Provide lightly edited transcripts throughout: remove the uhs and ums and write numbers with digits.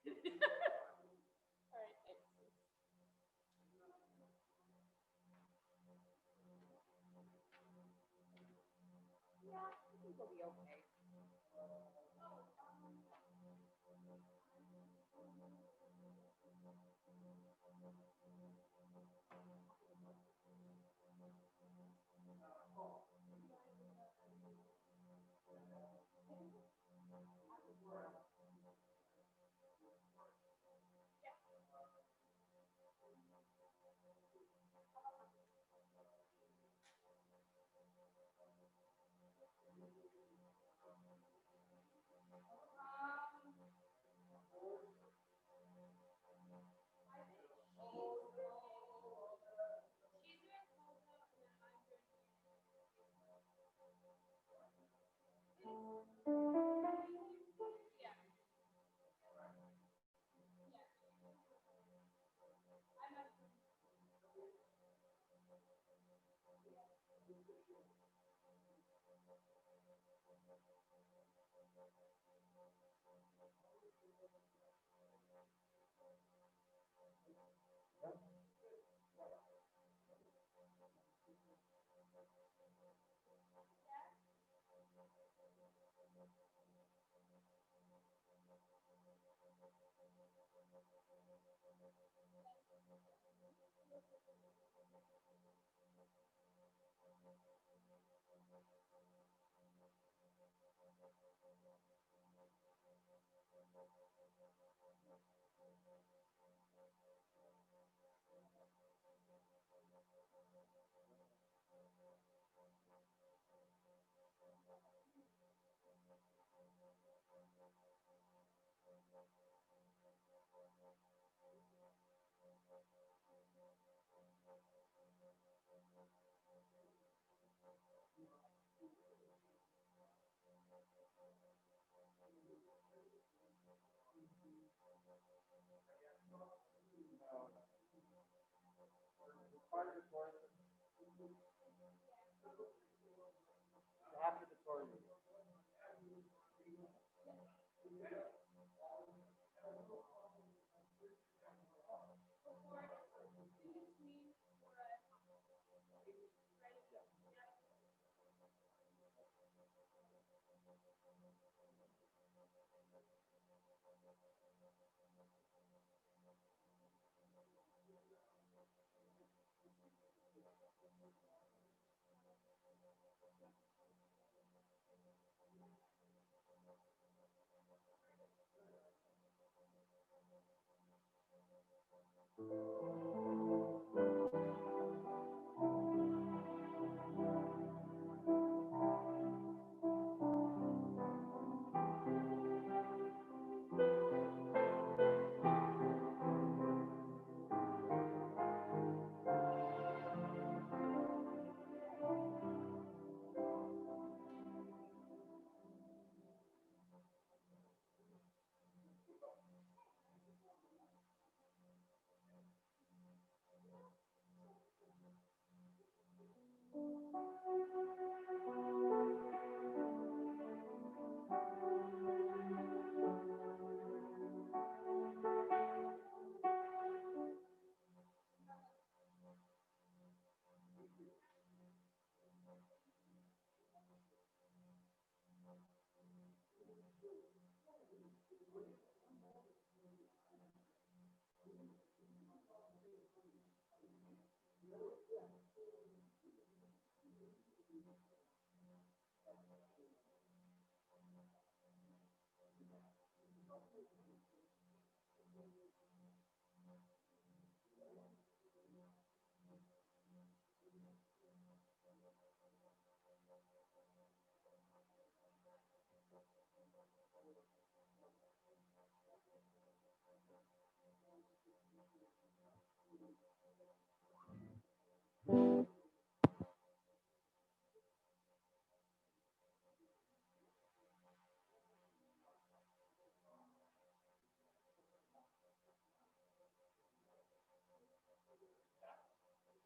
All right, excellent. Yeah, I think we'll be okay. After the Torah.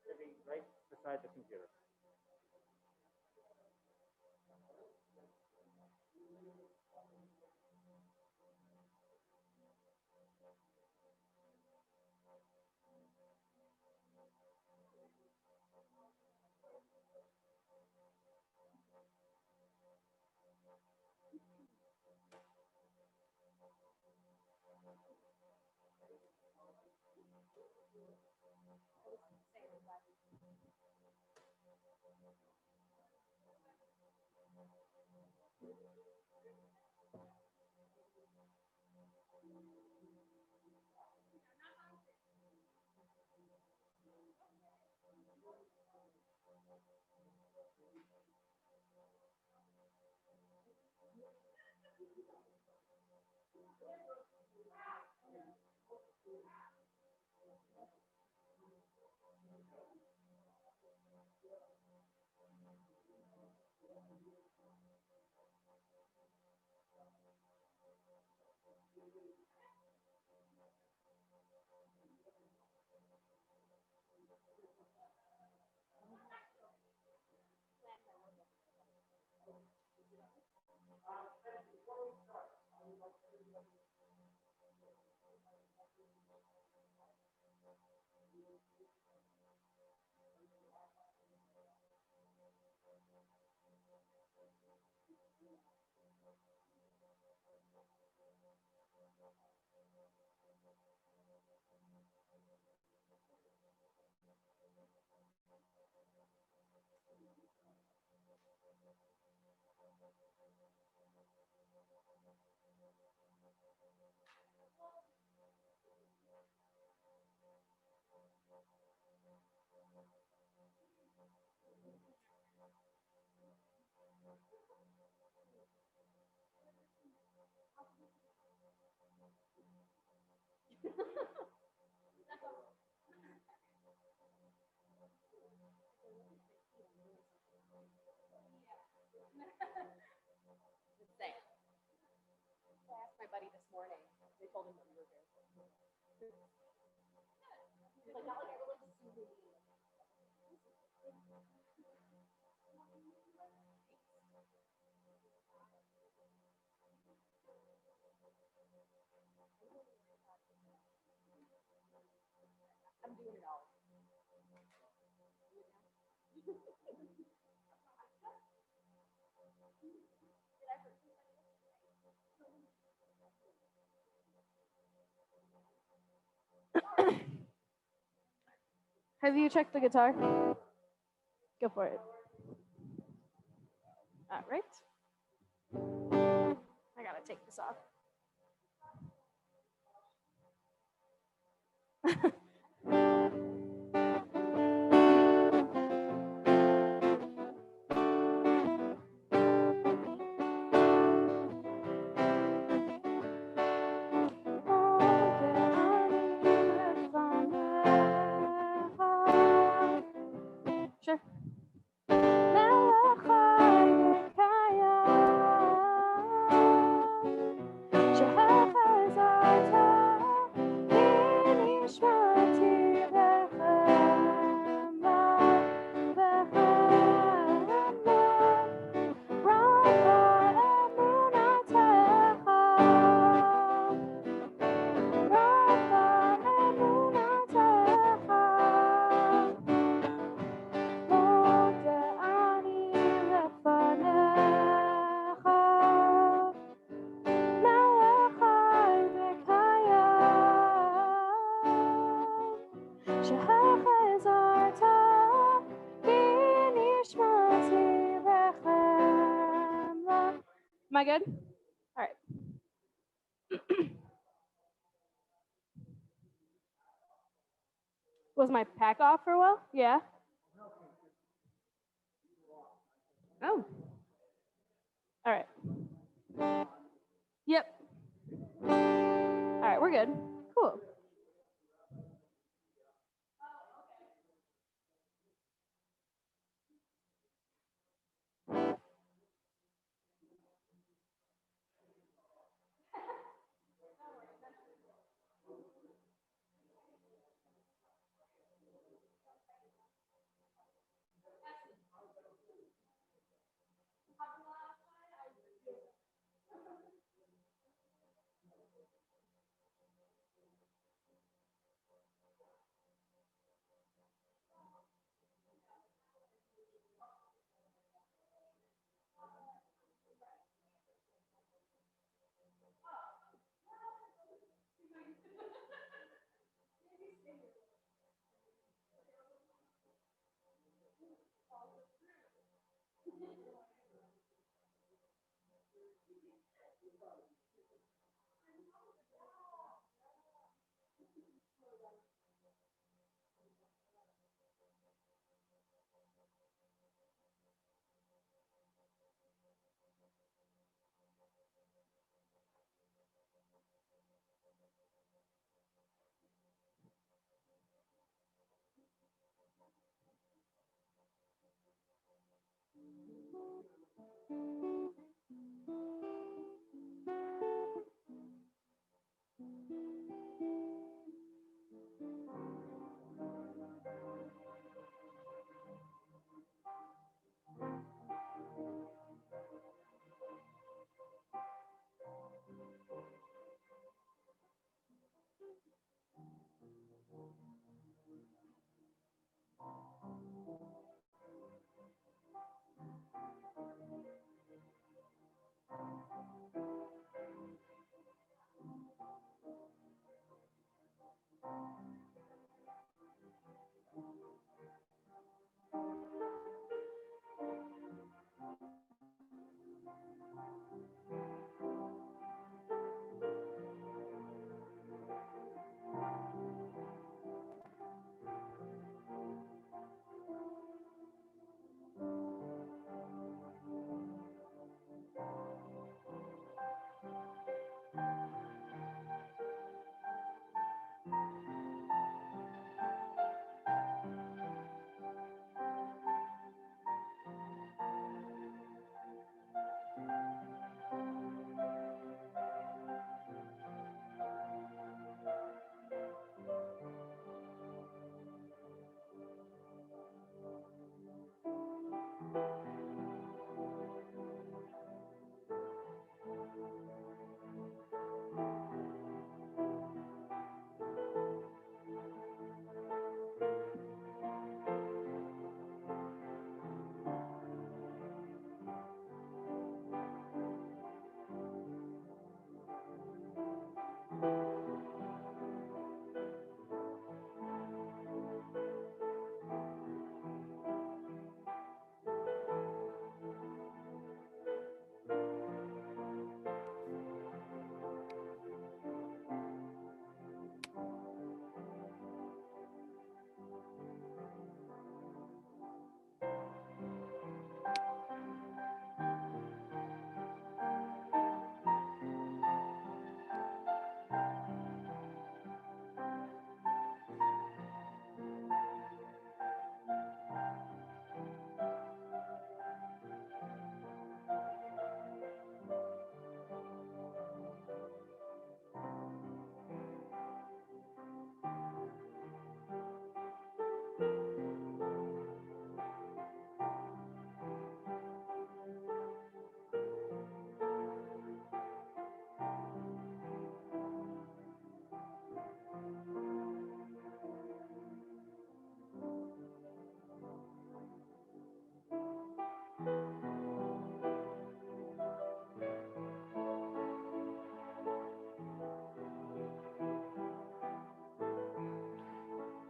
Sitting right beside the computer. Just saying. I asked my buddy this morning. They told him that we were here. He's like, not like I really see you. I'm doing it all. Have you checked the guitar? Go for it. All right. I gotta take this off. Sure. Am I good? All right. Was my pack off for a while? Yeah. Oh. All right. Yep. All right, we're good. Cool.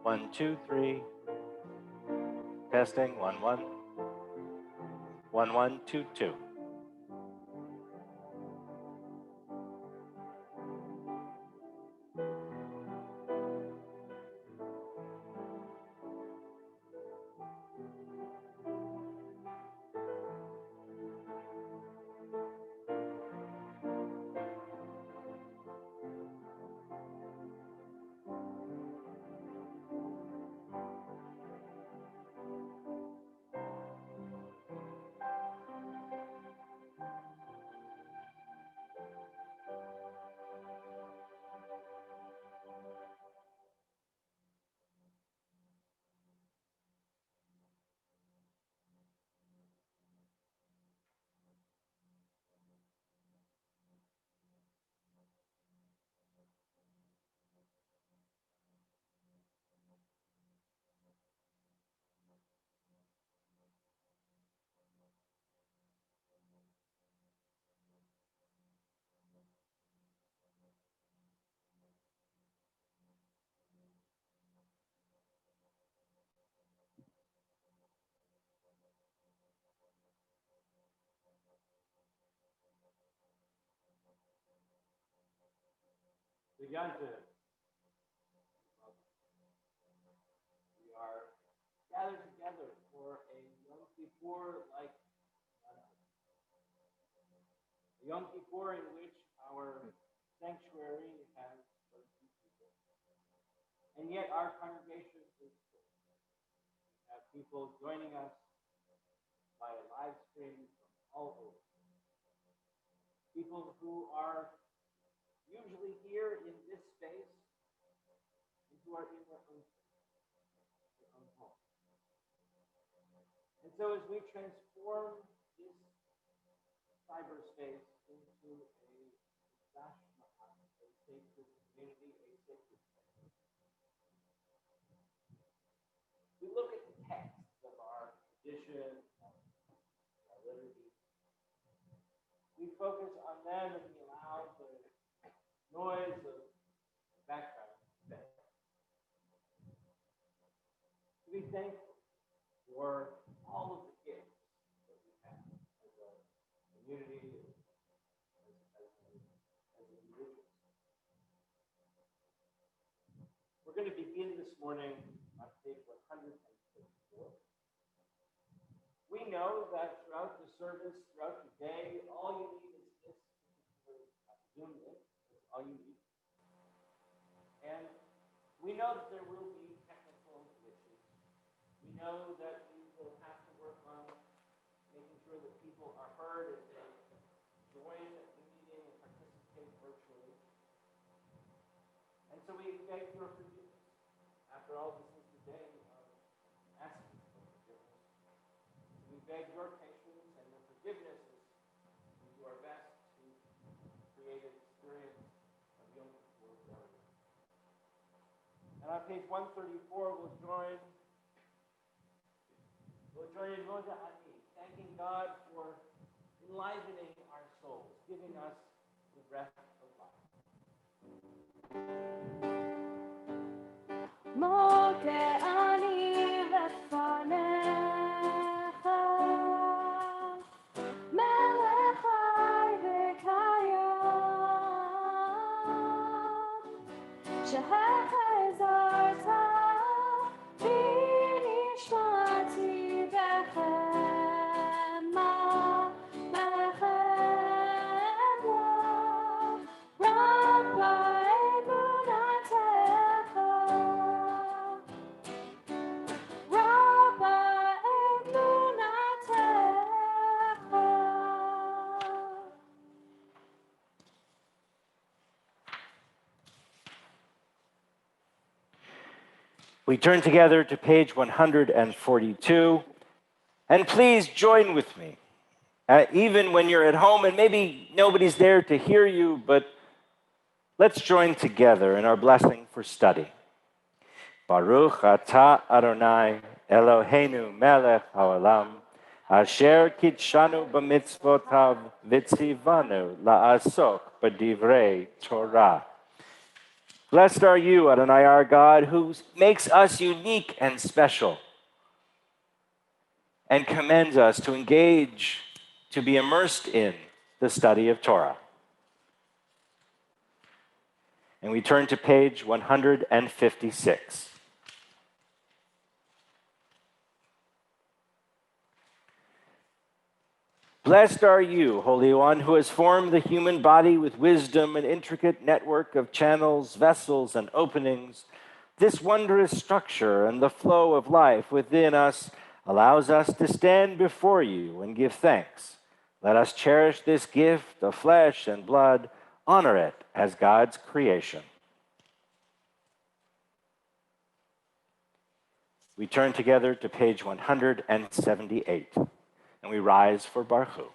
1, 2, 3. Testing. 1, 1. 1, 1, 2, 2. Begun to. We are gathered together for a Yom Kippur like a Yom Kippur in which our sanctuary has 30 people. And yet our congregation is full. We have people joining us via live stream from all over. People who are usually here in this space and who are in their own home. And so as we transform this cyberspace into a sacred community, a sacred space, we look at the texts of our tradition, our liturgy. We focus on them and we allow the noise of background to fade. To be thankful for all of the gifts that we have as a community, as individuals. We're going to begin this morning on page 154. We know that throughout the service, throughout the day, all you need is this Zoom link. That's all you need. And we know that there will be technical glitches. We know that we will have to work on making sure that people are heard as they join the meeting and participate virtually. And so we beg your forgiveness. After all, this is the day of asking for forgiveness. We beg your patience and your forgiveness as we do our best to create an experience of Yom Kippur for everyone. And on page 134, we'll join in Moda Ani, thanking God for enlivening our souls, giving us the breath of life. Moda Ani lefanecha, melech chai v'kayam, shehechazarta b'nishmati b'chema, mechema, rabba emunatecha, rabba emunatecha. We turn together to page 142. And please join with me. Even when you're at home and maybe nobody's there to hear you, but let's join together in our blessing for study. Baruch atah Adonai Eloheinu melech haolam, asher kitshanu b'mitzvotav v'tzivanu la'asok b'divrei Torah. Blessed are you, Adonai, our God, who makes us unique and special and commends us to engage, to be immersed in the study of Torah. And we turn to page 156. Blessed are you, Holy One, who has formed the human body with wisdom, an intricate network of channels, vessels, and openings. This wondrous structure and the flow of life within us allows us to stand before you and give thanks. Let us cherish this gift of flesh and blood, honor it as God's creation. We turn together to page 178, and we rise for Baruch.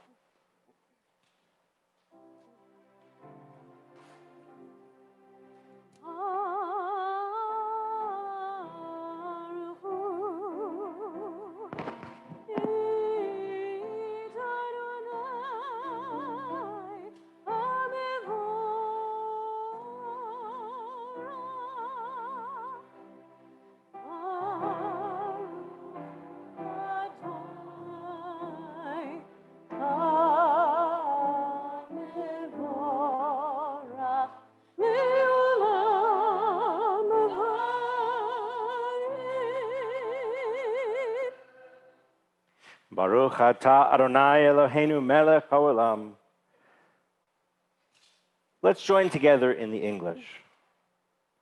Baruch atah Adonai Eloheinu melech haolam. Let's join together in the English.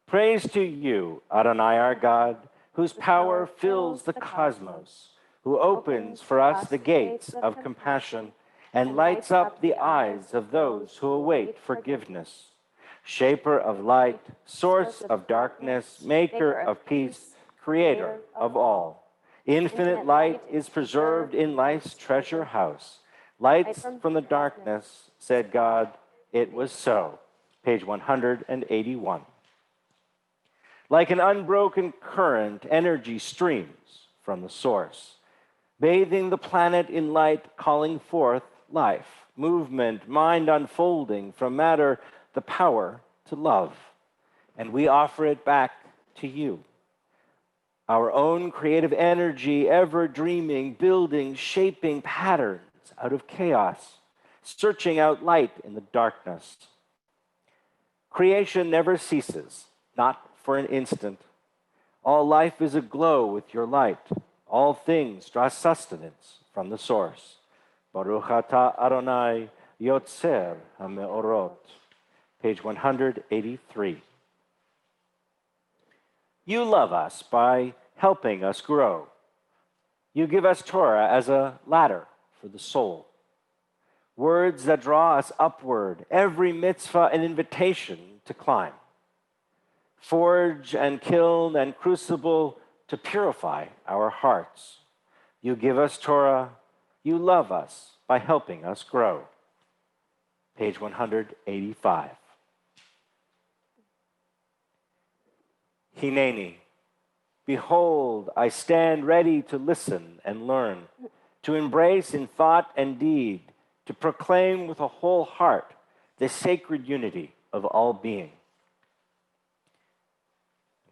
Praise to you, Adonai our God, whose power fills the cosmos, who opens for us the gates of compassion and lights up the eyes of those who await forgiveness. Shaper of light, source of darkness, maker of peace, creator of all. Infinite light is preserved in life's treasure house. Lights from the darkness, said God, it was so. Page 181. Like an unbroken current, energy streams from the source, bathing the planet in light, calling forth life, movement, mind unfolding from matter, the power to love. And we offer it back to you. Our own creative energy, ever dreaming, building, shaping patterns out of chaos, searching out light in the darkness. Creation never ceases, not for an instant. All life is aglow with your light. All things draw sustenance from the source. Baruch atah Adonai Yotzer HaMeorot. Page 183. You love us by helping us grow. You give us Torah as a ladder for the soul. Words that draw us upward, every mitzvah an invitation to climb. Forge and kiln and crucible to purify our hearts. You give us Torah, you love us by helping us grow. Page 185. Hineni, behold, I stand ready to listen and learn, to embrace in thought and deed, to proclaim with a whole heart the sacred unity of all being.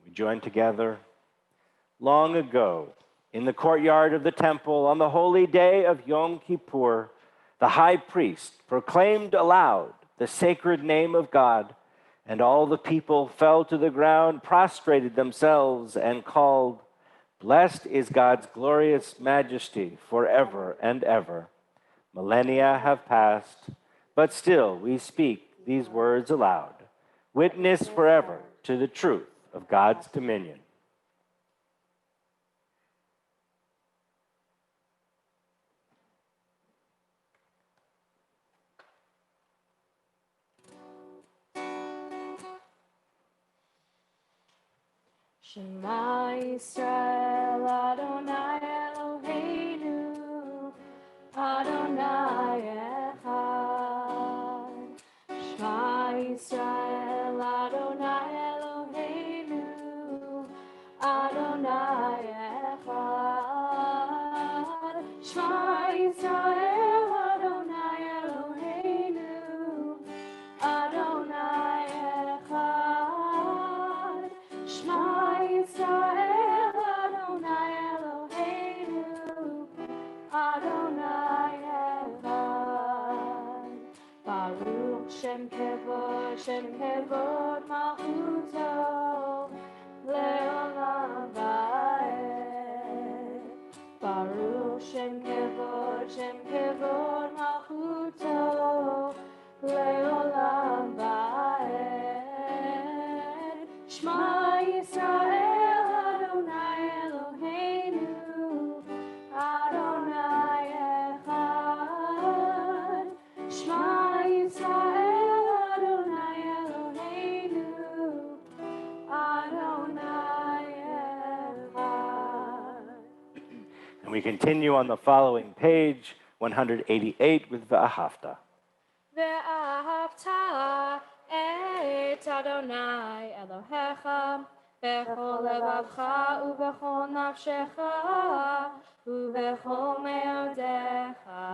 We join together. Long ago, in the courtyard of the temple, on the holy day of Yom Kippur, the high priest proclaimed aloud the sacred name of God, and all the people fell to the ground, prostrated themselves, and called, "Blessed is God's glorious majesty forever and ever." Millennia have passed, but still we speak these words aloud. Witness forever to the truth of God's dominion. Shema Yisrael, Adonai Eloheinu, Adonai Echad. Shema Yisrael, Adonai Eloheinu, Adonai Echad. Shema Yisrael, Adonai Eloheinu, Adonai Echad. Shema Yisrael, Adonai Eloheinu, Adonai Echad. Baruch Shem Kevod Malchuto, Leolam Vaed. Baruch Shem Kevod Malchuto, Leolam Vaed. Shema Yisrael, Adonai Eloheinu, Adonai Echad. Shema Yisrael, Adonai Eloheinu, Adonai Echad. And we continue on the following page, 188, with V'ahavta. Ve'ahavta et Adonai Elohecha bechol levavcha ubechol nafshecha ubechol meodecha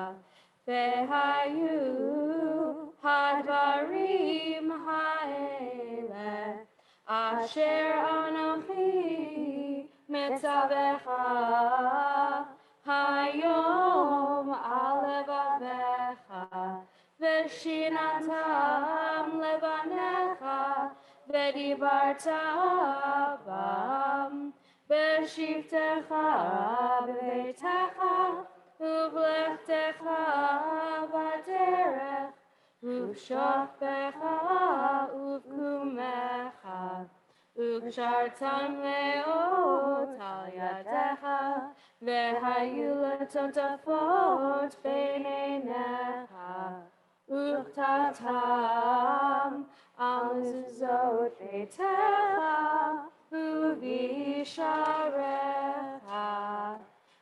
ve'hayu hadvarim ha'ele asher anochi mitzavecha hayom al levavecha V'shinatam levanecha v'dibarta bam v'shivtecha b'beitecha u'v'lechtecha b'derech u'shoftecha u'v'kumecha ושרתם לאות על ידיך, והיו לטוטפות בין עיניך, וכתבתם על מזוזות ביתך ובשעריך,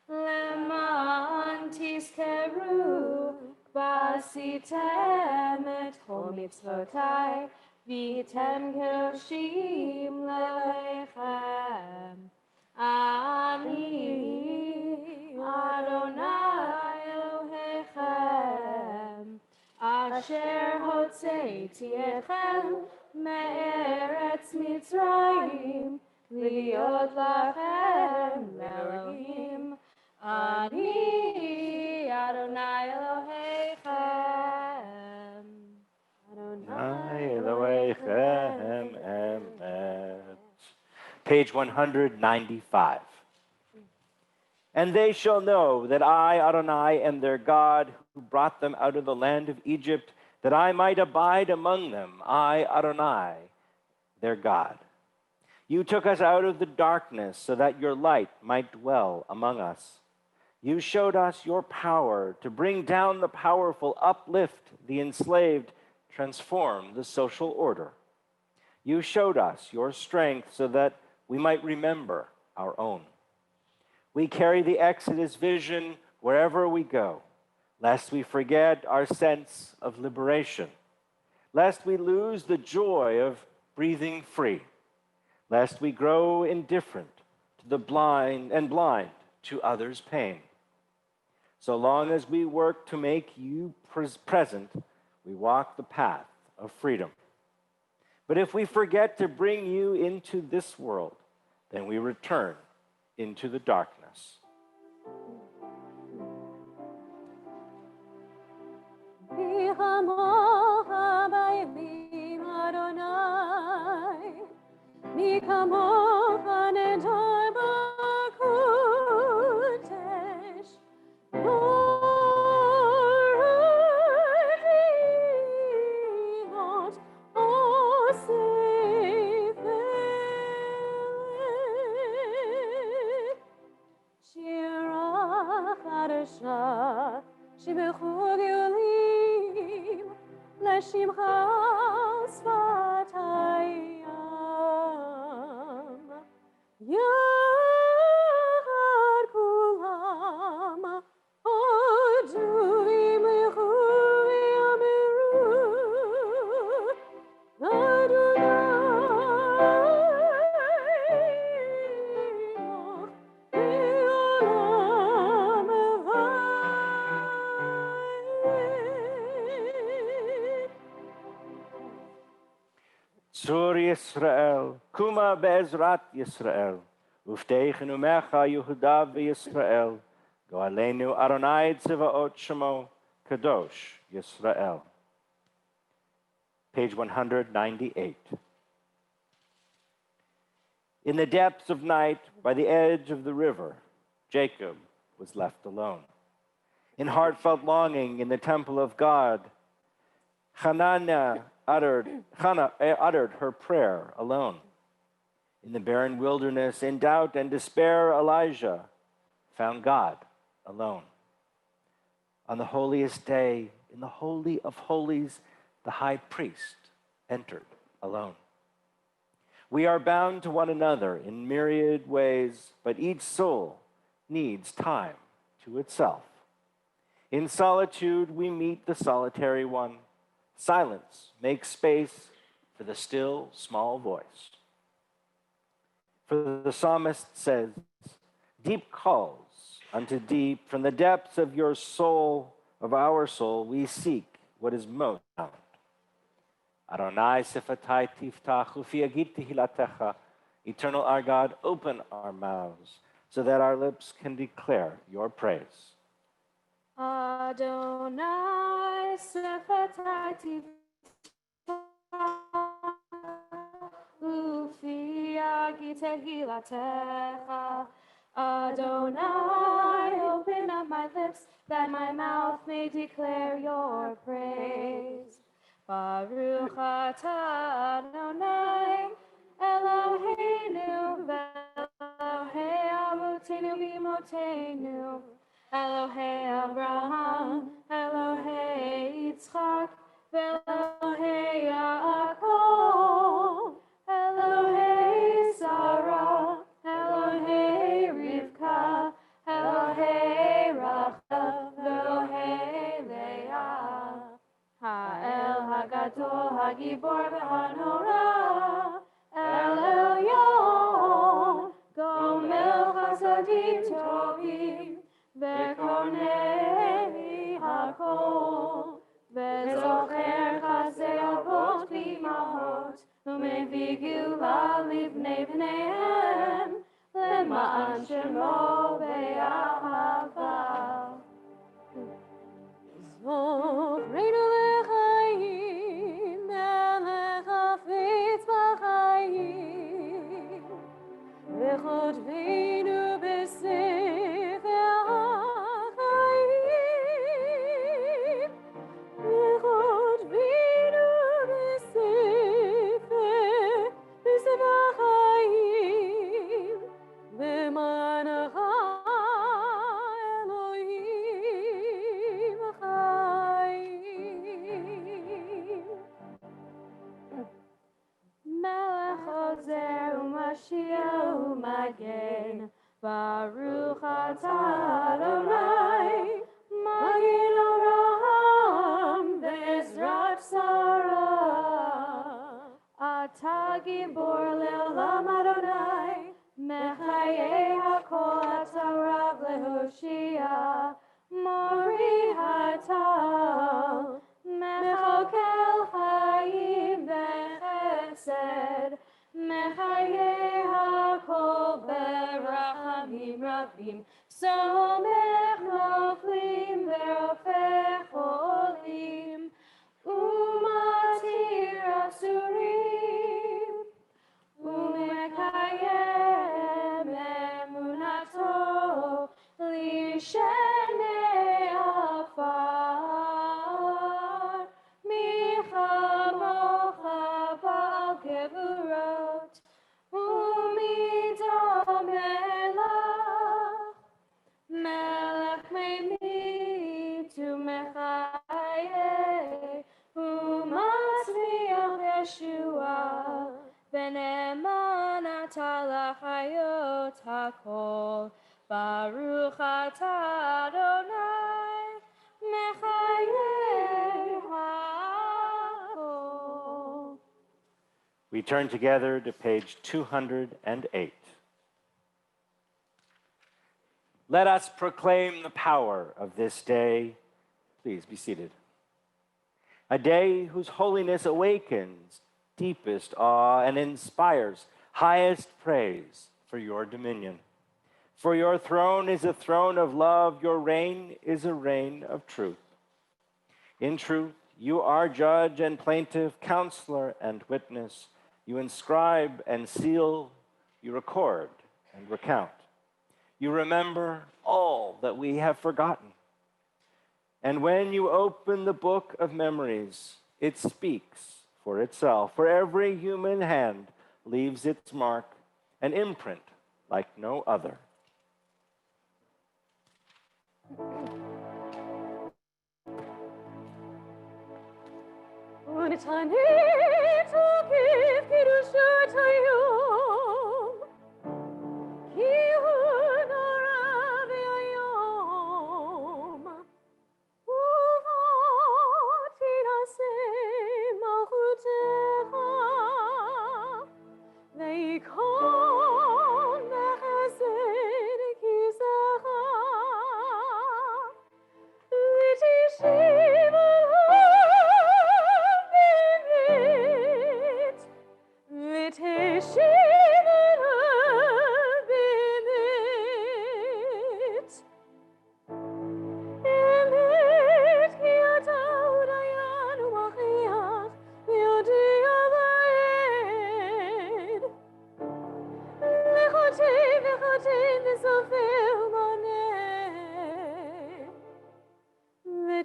למען תזכרו ועשיתם את כל מצוותיי, והייתם קדושים לאלוהיכם. אני אדוני אלוהיכם, אשר הוצאתי אתכם מארץ מצרים, להיות לכם לאלוהים. אני אדוני אלוהיכם. Adonai Elohechem Emet. Page 195. And they shall know that I, Adonai, am their God, who brought them out of the land of Egypt, that I might abide among them, I, Adonai, their God. You took us out of the darkness so that your light might dwell among us. You showed us your power to bring down the powerful, uplift the enslaved, transform the social order. You showed us your strength so that we might remember our own. We carry the Exodus vision wherever we go, lest we forget our sense of liberation, lest we lose the joy of breathing free, lest we grow indifferent to the blind to others' pain. So long as we work to make you present, we walk the path of freedom. But if we forget to bring you into this world, then we return into the darkness. Sur Yisrael, Kuma be'ezrat Yisrael, Ufteichenu mecha Yehuda v'Yisrael, Go'aleinu Adonai Tzivaot Shemo, Kadosh Yisrael. Page 198. In the depths of night, by the edge of the river, Jacob was left alone. In heartfelt longing in the temple of God, Hannah uttered her prayer alone. In the barren wilderness, in doubt and despair, Elijah found God alone. On the holiest day, in the Holy of Holies, the high priest entered alone. We are bound to one another in myriad ways, but each soul needs time to itself. In solitude, we meet the solitary one. Silence makes space for the still, small voice. For the psalmist says, deep calls unto deep. From the depths of your soul, of our soul, we seek what is most found. Adonai sifatai tiftach ufi agit tehilatecha. Eternal our God, open our mouths so that our lips can declare your praise. Adonai sefatai ufi agit tehilatecha. Adonai, open up my lips that my mouth may declare your praise. Baruch atah Adonai Eloheinu Avotenu, Elohei Abraham, Elohei Yitzchak, Elohei Yaakov, Elohei Sarah, Elohei Rivka, Elohei Rachel, Elohei Leah. Ha'el Hagadol Hagibor v'Hanora, El Elyon, Gomel Chasadim Tovim, V'Konei Hakol, V'Zocher Chasei Avot V'Imahot, U'Mevii Geulah Livnei Bneihem, Lema'an Shemo Be'ahava. Zofreinu l'chaim, melech hafetz b'chaim, v'chotvenu b'sefer ha'chaim, v'chotvenu b'sefer ha'chaim, v'mancha Elohim chayim. Melech Ozer u'Mashiach u'Magen, Baruch atah Adonai, Magen Avraham ve'ezrat Sarah. Atah gibor le'olam Adonai, Mechayei hakol atah rav lehoshia, Mori hatah, Mechokel chayim bechesed, Mechayei hakol berachamim ravim, Somech noflim ve'ofech cholim, Umatir asurim, Umekayem emunato lishenei afar, michamocha ba'al gevurot, umidam melach, melech meimit u'mechaye, u'matzliach Yeshua, V'ne'eman atah lachayot hakol, Baruch atah Adonai, mechayei hakol. We turn together to page 208. Let us proclaim the power of this day. Please be seated. A day whose holiness awakens deepest awe and inspires highest praise for your dominion. For your throne is a throne of love, your reign is a reign of truth. In truth, you are judge and plaintiff, counselor and witness. You inscribe and seal, you record and recount. You remember all that we have forgotten. And when you open the book of memories, it speaks for itself, for every human hand leaves its mark, an imprint like no other.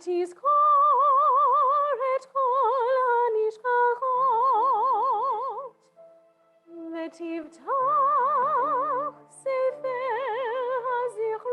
Yizkor et kol hanishkachot, v'tivtach sefer hazichrot.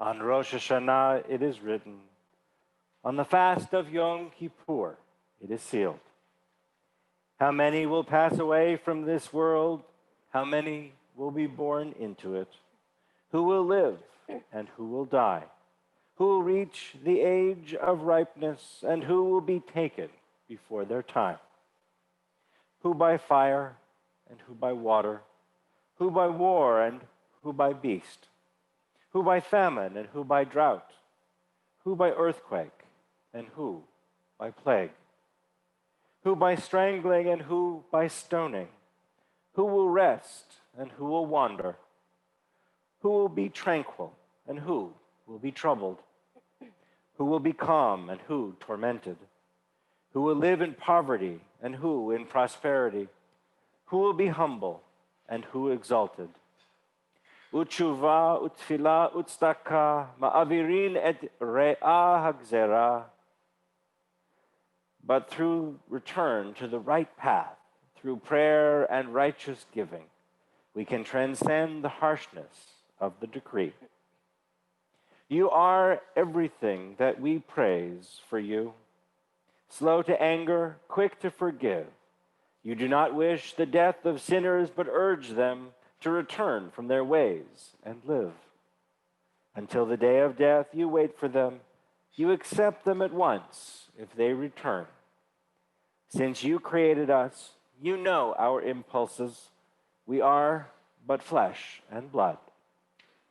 On Rosh Hashanah it is written, on the fast of Yom Kippur it is sealed. How many will pass away from this world? How many will be born into it? Who will live and who will die? Who will reach the age of ripeness and who will be taken before their time? Who by fire and who by water? Who by war and who by beast? Who by famine and who by drought? Who by earthquake and who by plague? Who by strangling and who by stoning? Who will rest and who will wander? Who will be tranquil and who will be troubled? Who will be calm and who tormented? Who will live in poverty and who in prosperity? Who will be humble and who exalted? Utshuva, utfila, utstaka, ma'avirin et re'ah hagzera. But through return to the right path, through prayer and righteous giving, we can transcend the harshness of the decree. You are everything that we praise for you. Slow to anger, quick to forgive. You do not wish the death of sinners, but urge them to return from their ways and live. Until the day of death, you wait for them. You accept them at once if they return. Since you created us, you know our impulses. We are but flesh and blood.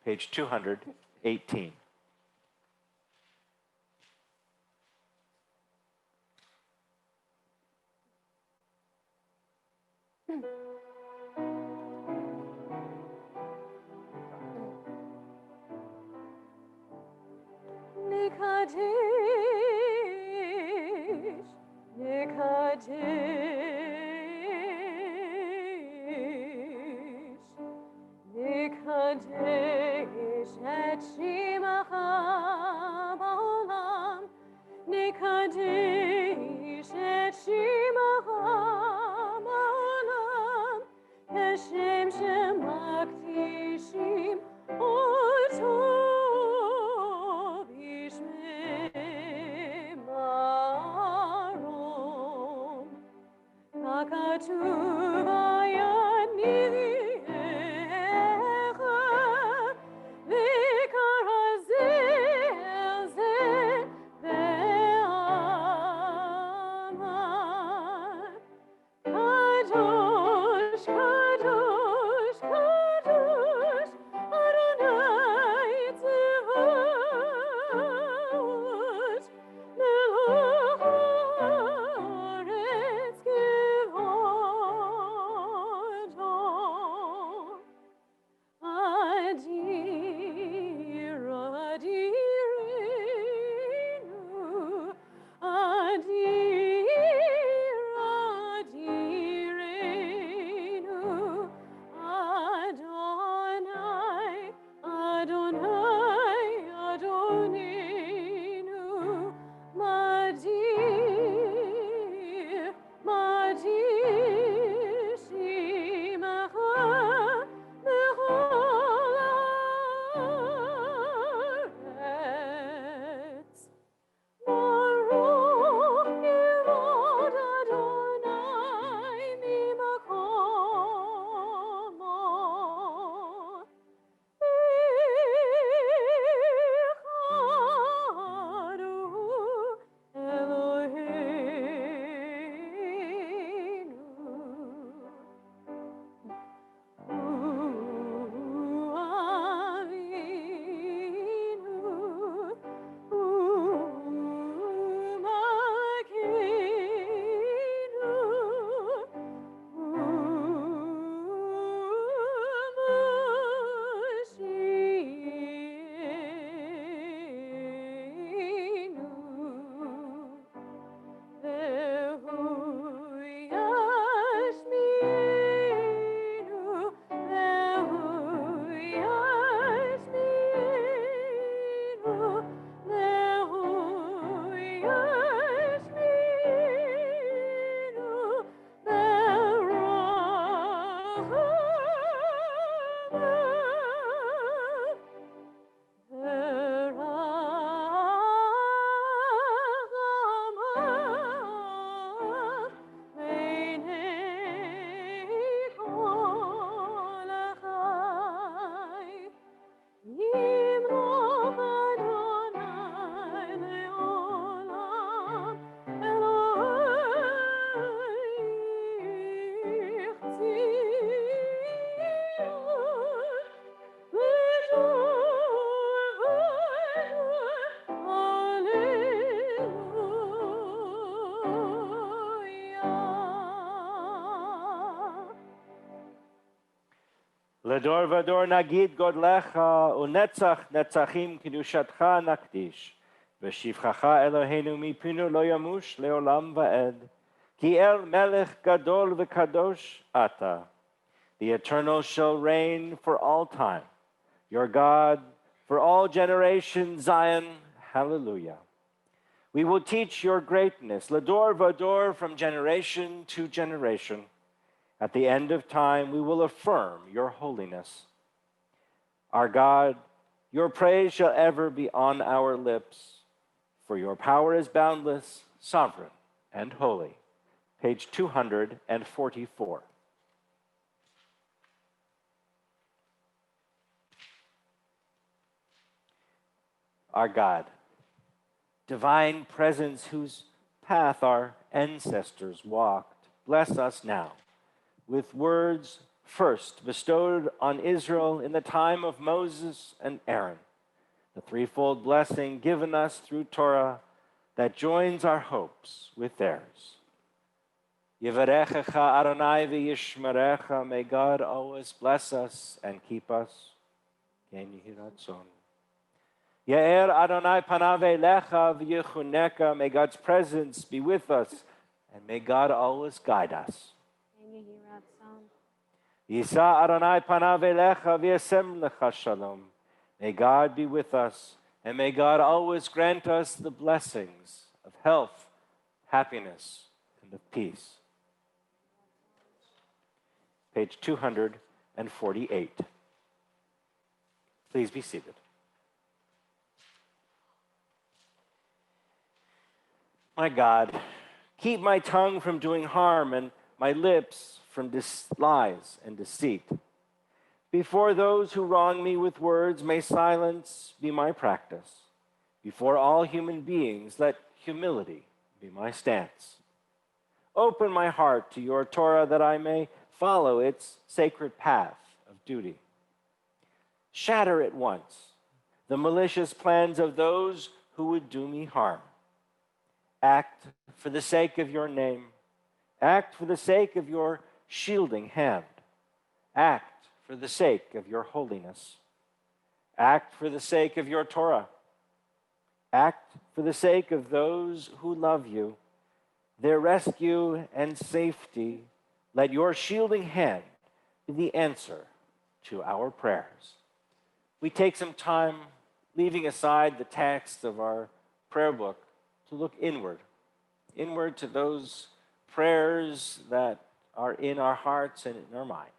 Page 218. Nekadesh et shimacha ba'olam, Nekadesh et shimacha ba'olam, Hashem shemakdishim oto b'shmei marom. Lador vador nagid godlecha, unetzach netzachim kedushatcha nakdish. V'shivchacha Eloheinu mipinu lo yamush leolam va'ed. Ki el melech gadol v'kadosh ata. The eternal shall reign for all time. Your God for all generations, Zion, hallelujah. We will teach your greatness, Lador vador, from generation to generation. At the end of time, we will affirm your holiness. Our God, your praise shall ever be on our lips, for your power is boundless, sovereign, and holy. Page 244. Our God, divine presence whose path our ancestors walked, bless us now with words first bestowed on Israel in the time of Moses and Aaron, the threefold blessing given us through Torah that joins our hopes with theirs. Yivarechecha Adonai v'yishmerecha, may God always bless us and keep us. Ken yehi ratzon. Ye'er Adonai panav elecha v'yichuneka, may God's presence be with us, and may God always guide us. Yisa Adonai panav elecha v'yasem lecha shalom. May God be with us, and may God always grant us the blessings of health, happiness, and of peace. Page 248. Please be seated. My God, keep my tongue from doing harm and my lips from lies and deceit. Before those who wrong me with words, may silence be my practice. Before all human beings, let humility be my stance. Open my heart to your Torah that I may follow its sacred path of duty. Shatter at once the malicious plans of those who would do me harm. Act for the sake of your name. Act for the sake of your shielding hand. Act for the sake of your holiness. Act for the sake of your Torah. Act for the sake of those who love you, their rescue and safety. Let your shielding hand be the answer to our prayers. We take some time, leaving aside the text of our prayer book, to look inward to those prayers that are in our hearts and in our minds.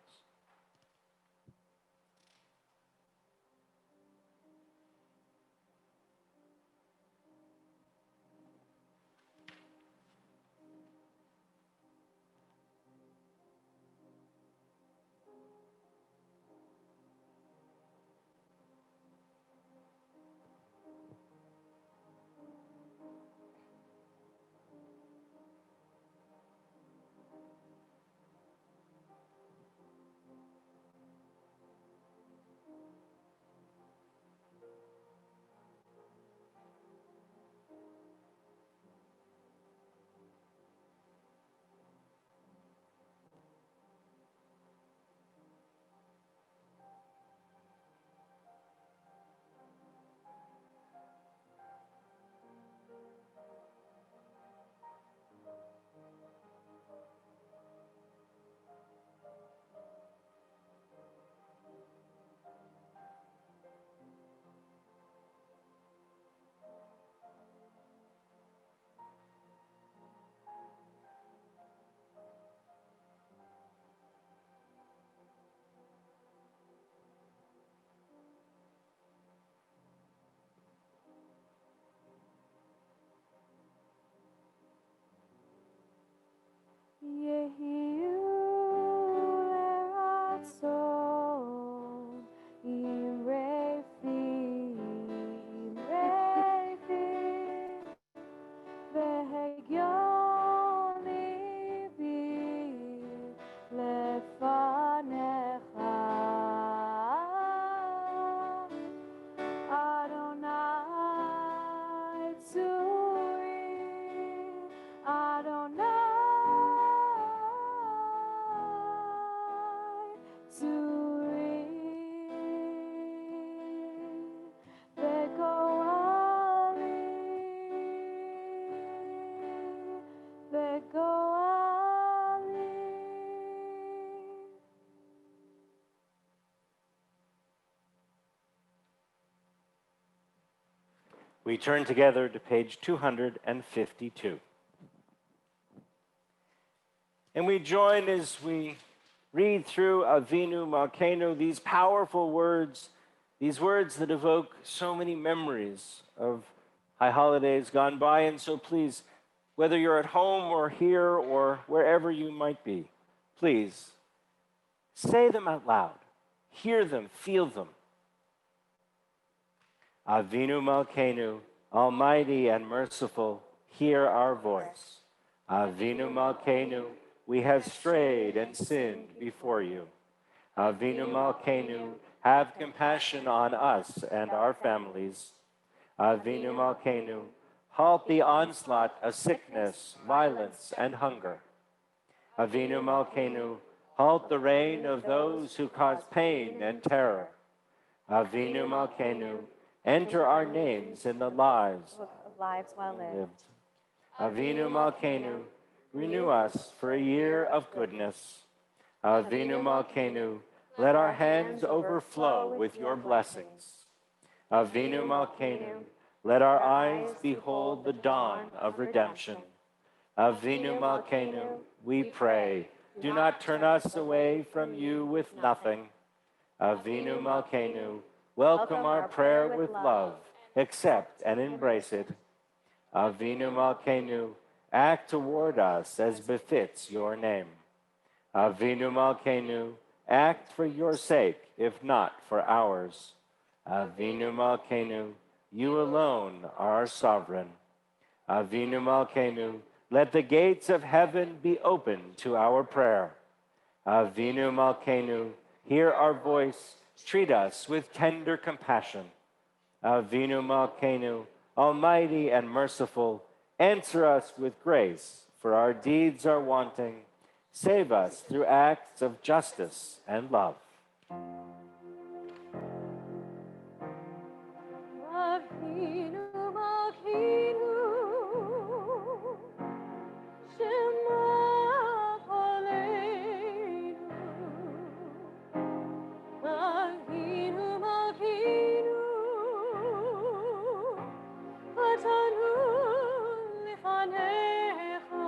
We turn together to page 252. And we join as we read through Avinu Malkeinu, these powerful words, these words that evoke so many memories of high holidays gone by. And so please, whether you're at home or here or wherever you might be, please say them out loud. Hear them, feel them. Avinu Malkeinu, Almighty and merciful, hear our voice. Avinu Malkeinu, we have strayed and sinned before you. Avinu Malkeinu, have compassion on us and our families. Avinu Malkeinu, halt the onslaught of sickness, violence, and hunger. Avinu Malkeinu, halt the reign of those who cause pain and terror. Avinu Malkeinu, enter our names in the lives Of lives well lived. Avinu Malkeinu, renew us for a year of goodness. Avinu Malkeinu, let our hands overflow with your blessings. Avinu Malkeinu, let our eyes behold the dawn of redemption. Avinu Malkeinu, we pray, do not turn us away from you with nothing. Avinu Malkeinu, welcome our prayer with love, accept and embrace it. Avinu Malkeinu, act toward us as befits your name. Avinu Malkeinu, act for your sake, if not for ours. Avinu Malkeinu, you alone are sovereign. Avinu Malkeinu, let the gates of heaven be open to our prayer. Avinu Malkeinu, hear our voice, treat us with tender compassion. Avinu Malkeinu, Almighty and merciful, answer us with grace, for our deeds are wanting. Save us through acts of justice and love. Avinu Malkeinu, Shema Aleinu. Avinu Malkeinu, Atanu Lefanecha.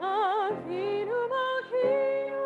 Avinu Malkeinu,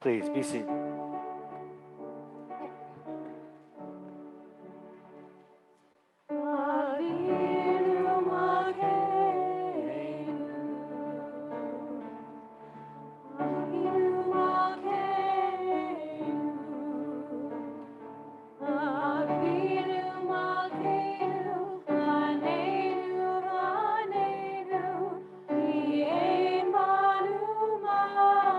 Please be seated. Avinu Malkeinu, Avinu Malkeinu, Avinu Malkeinu, Vaneinu, Vaneinu, V'yein banu Masih.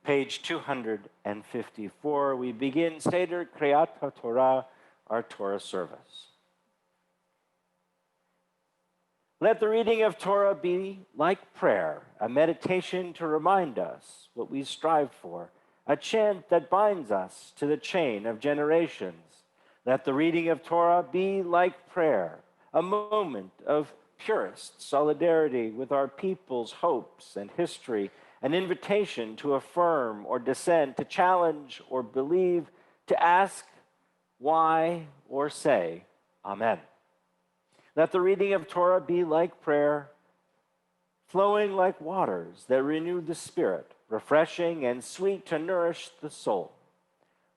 Page 254, we begin Seder Kriyat HaTorah, our Torah service. Let the reading of Torah be like prayer, a meditation to remind us what we strive for, a chant that binds us to the chain of generations. Let the reading of Torah be like prayer, a moment of purest solidarity with our people's hopes and history, an invitation to affirm or dissent, to challenge or believe, to ask why or say Amen. Let the reading of Torah be like prayer, flowing like waters that renew the spirit, refreshing and sweet to nourish the soul.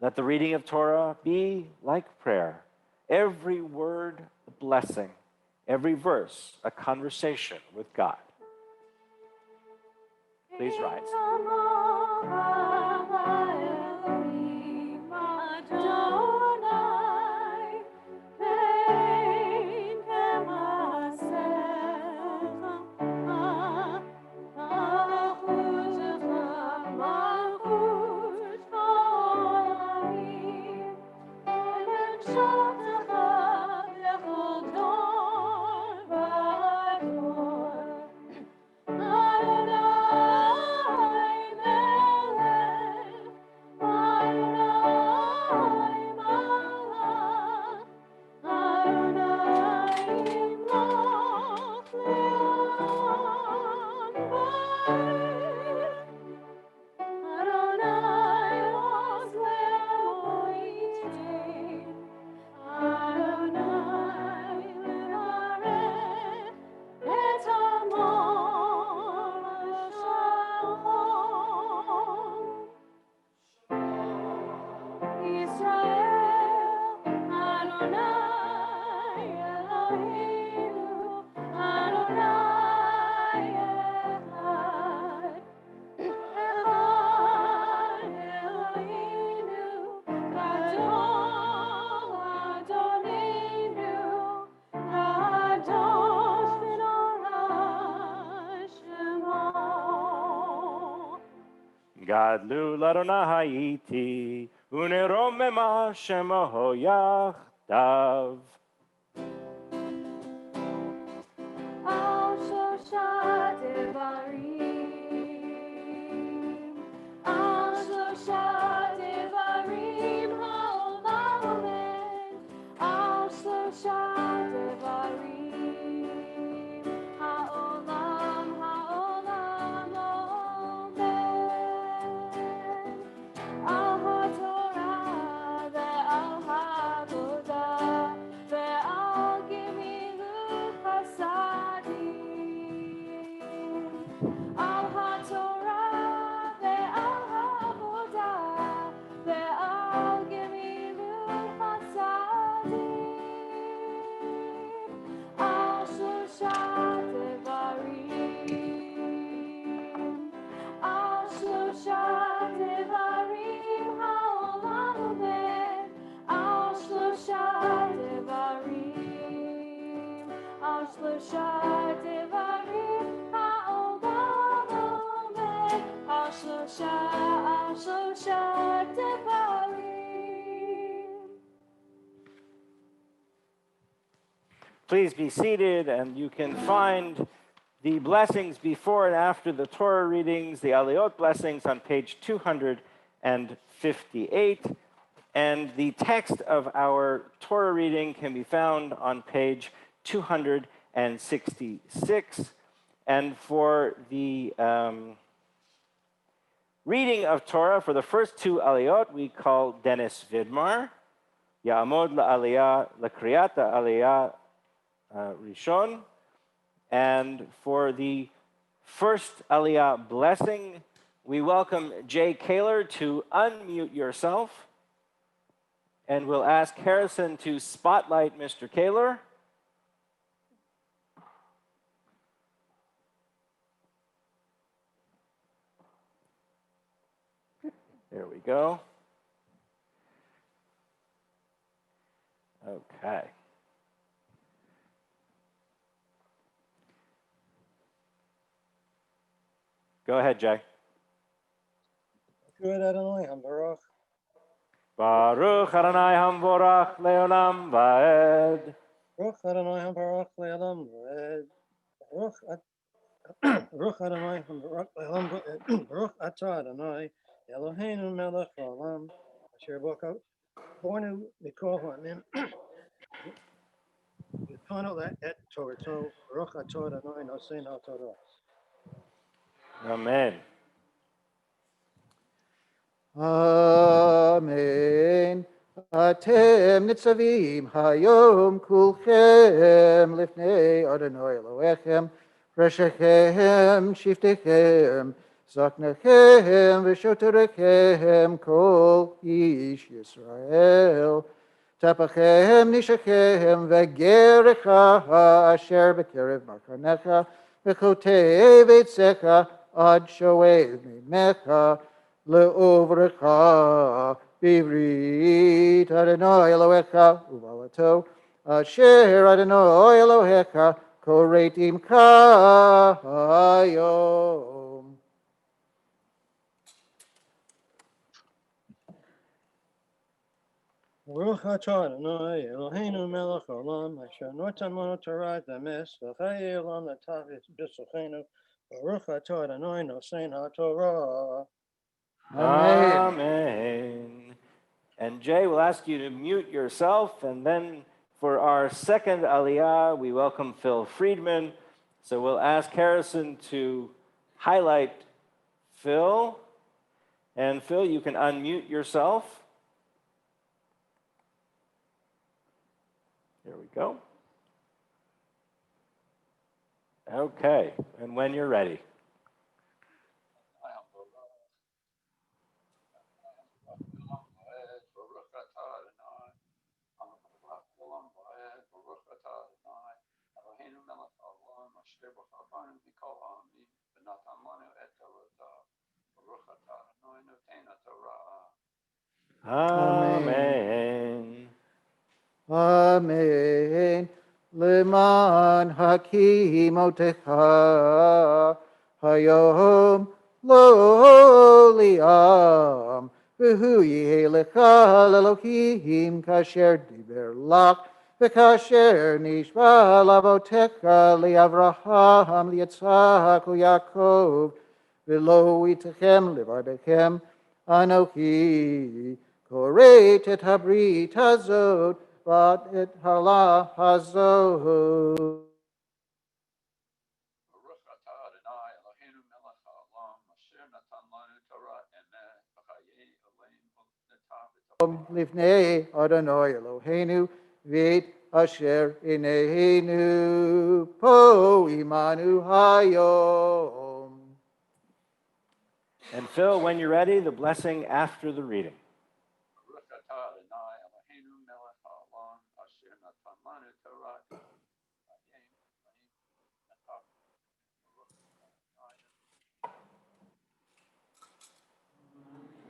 Let the reading of Torah be like prayer, every word a blessing, every verse a conversation with God. Please rise. Gadlu l'Adonai iti, uneromema shemo yachdav. Al Shosha Devarim, Al Shosha Devarim, Ha'olam Omed, Al Shosha Devarim, Ha'olam Omed, Al HaTorah ve'al HaAvodah ve'al Gemilut Hasadim. שלושה דברים. Please be seated, and you can find the blessings before and after the Torah readings, the Aliyot blessings, on page 258. And the text of our Torah reading can be found on page 266. And for the reading of Torah, for the first two Aliyot, we call Dennis Vidmar, Ya'amod la'aliyah, L'kriyata aliyah Rishon. And for the first Aliyah blessing, we welcome Jay Kaler to unmute yourself. And we'll ask Harrison to spotlight Mr. Kaler. There we go. Okay. Go ahead, Jay. Good Adonai Baruch. Baruch Adonai Hamvorach Leolam Vaed. Baruch Adonai Baruch Le'olam Vaed. Baruch Adonai Baruch Le'olam Vaed. Baruch Atah Adonai Eloheinu Melech Haolam Asher bornu mikol ha'amim Yitonu et Torato. Baruch Atah Adonai Nosein HaTorah. Amen. Amen. Atem nitzavim hayom kulchem lifnei Adonai Elohechem reshechem shiftechem zaknechem v'shoterechem kol ish Yisrael tapachem nishachem v'gerecha asher b'kerev markanecha v'chotei v'etzecha ad shoev mimecha Le'ovrecha bivrit Adonai Elohecha uvalato asher Adonai Elohecha koretim kayom. Baruch Atah Adonai Eloheinu Melech Haolam Asher notan lanu Torah emes v'chayei olam l'tachlis b'suchenu. Baruch Atah Adonai Nosein HaTorah. Amen. And Jay, we'll ask you to mute yourself. And then for our second Aliyah, we welcome Phil Friedman. So we'll ask Harrison to highlight Phil. And Phil, you can unmute yourself. There we go. Okay, and when you're ready. Amen. Amen. Leman hakimotecha hayom lo liam v'hu yeh lecha l'Elohim kasher diber lach v'kasher nishba lavotecha li'Avraham li'Yitzhak u'Yakov v'lo itechem levadechem anochi koret et habrit hazot but et hala hazot. Lifnei Adonai Eloheinu v'et asher ineinu po imanu hayom. And Phil, when you're ready, the blessing after the reading.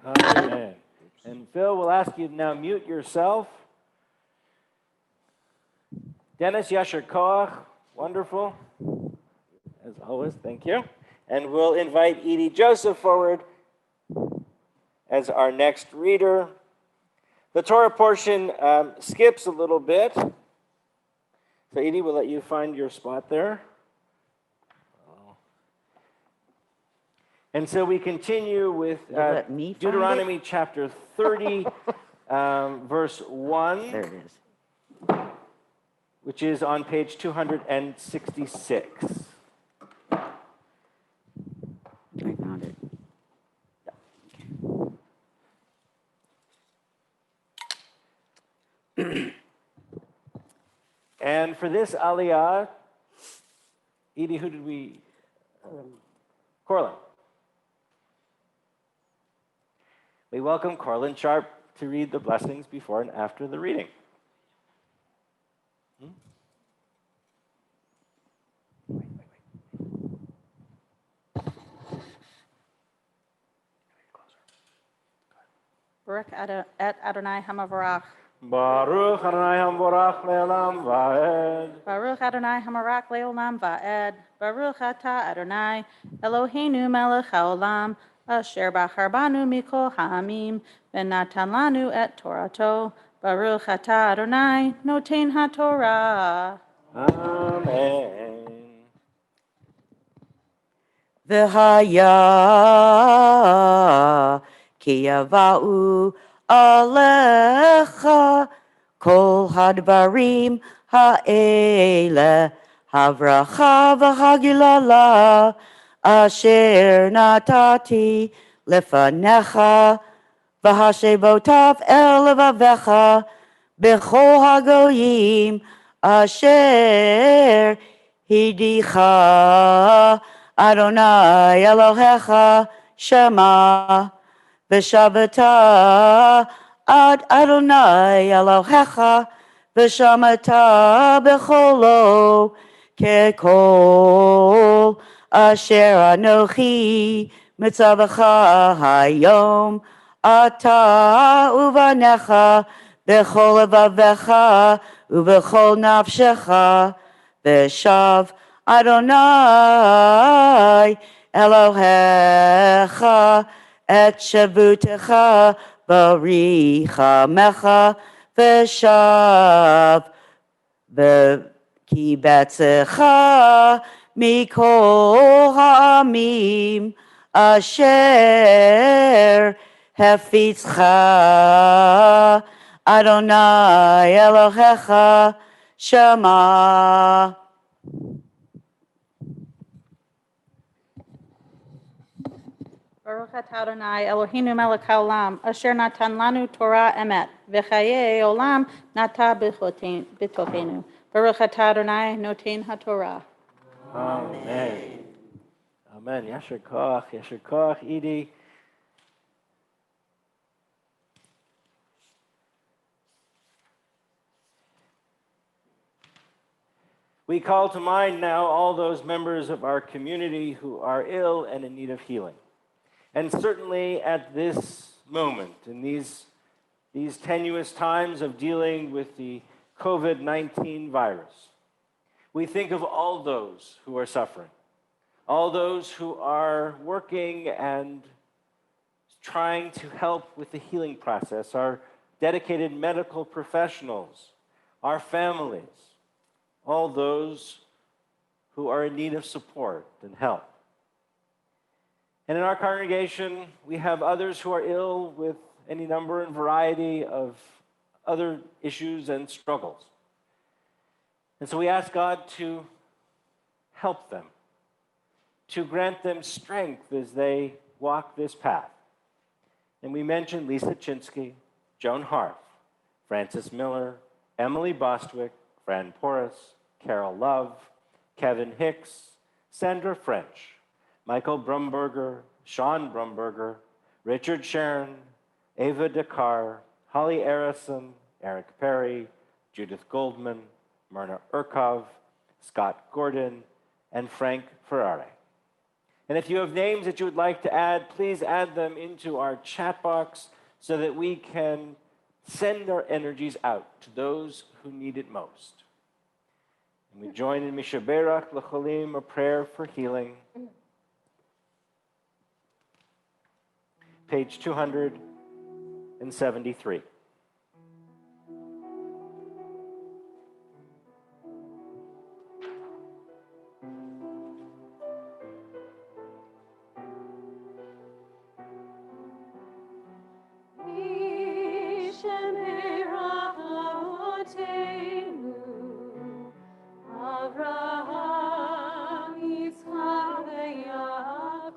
Amen. And Phil, we'll ask you to now mute yourself. Dennis Yasher Koach, wonderful. As always, thank you. And we'll invite Edie Joseph forward as our next reader. The Torah portion skips a little bit. So Edie, we'll let you find your spot there. And so we continue with let me find Deuteronomy chapter 30, verse 1. There it is. Which is on page 266. I found it. And for this aliyah, Edie, who did we? Corlin. We welcome Corlin Sharp to read the blessings before and after the reading. Baruch et Adonai Hamavarach. Baruch Adonai Hamvorach Le'olam Va'ed. Baruch Adonai Hamavarach Le'olam Va'ed. Baruch Ata Adonai Eloheinu Melech HaOlam Asher Bachar Banu Mikol Ha'amim V'natan Lanu et Torato. Baruch Ata Adonai Noten HaTorah. Amen. V'haya ki yava'u alecha kol hadvarim ha'ele havracha v'hagilala asher natati lefanecha v'hashebotav el levavecha b'chol hagoyim asher hidicha Adonai Elohecha Shema V'shavata ad Adonai Elohecha V'shamata b'cholo kekol asher anochi mitzavacha hayom ata uvanecha b'chol levavecha ub'chol nafshecha v'shav Adonai Elohecha et shavutecha barichamecha v'shav v'ki betzecha mikol ha'amim asher hefitzcha Adonai Elohecha Shema. Baruch Ata Adonai Eloheinu Melech HaOlam Asher Natan Lanu Torah Emet V'chayei Olam Nata B'tofenu. Baruch Ata Adonai Noten HaTorah. Amen. Amen. Yasher koach, Edie. We call to mind now all those members of our community who are ill and in need of healing. And certainly at this moment, in these tenuous times of dealing with the COVID-19 virus, we think of all those who are suffering, all those who are working and trying to help with the healing process, our dedicated medical professionals, our families, all those who are in need of support and help. And in our congregation, we have others who are ill with any number and variety of other issues and struggles. And so we ask God to help them, to grant them strength as they walk this path. And we mentioned Lisa Chinsky, Joan Harf, Francis Miller, Emily Bostwick, Fran Porras, Carol Love, Kevin Hicks, Sandra French, Michael Brumberger, Sean Brumberger, Richard Sharon, Ava Dakar, Holly Arison, Eric Perry, Judith Goldman, Myrna Urkov, Scott Gordon, and Frank Ferrari. And if you have names that you would like to add, please add them into our chat box so that we can send our energies out to those who need it most. And we join in Mishaberach L'cholim, a prayer for healing. page 273. Avraham, Yitzchak, Yaakov.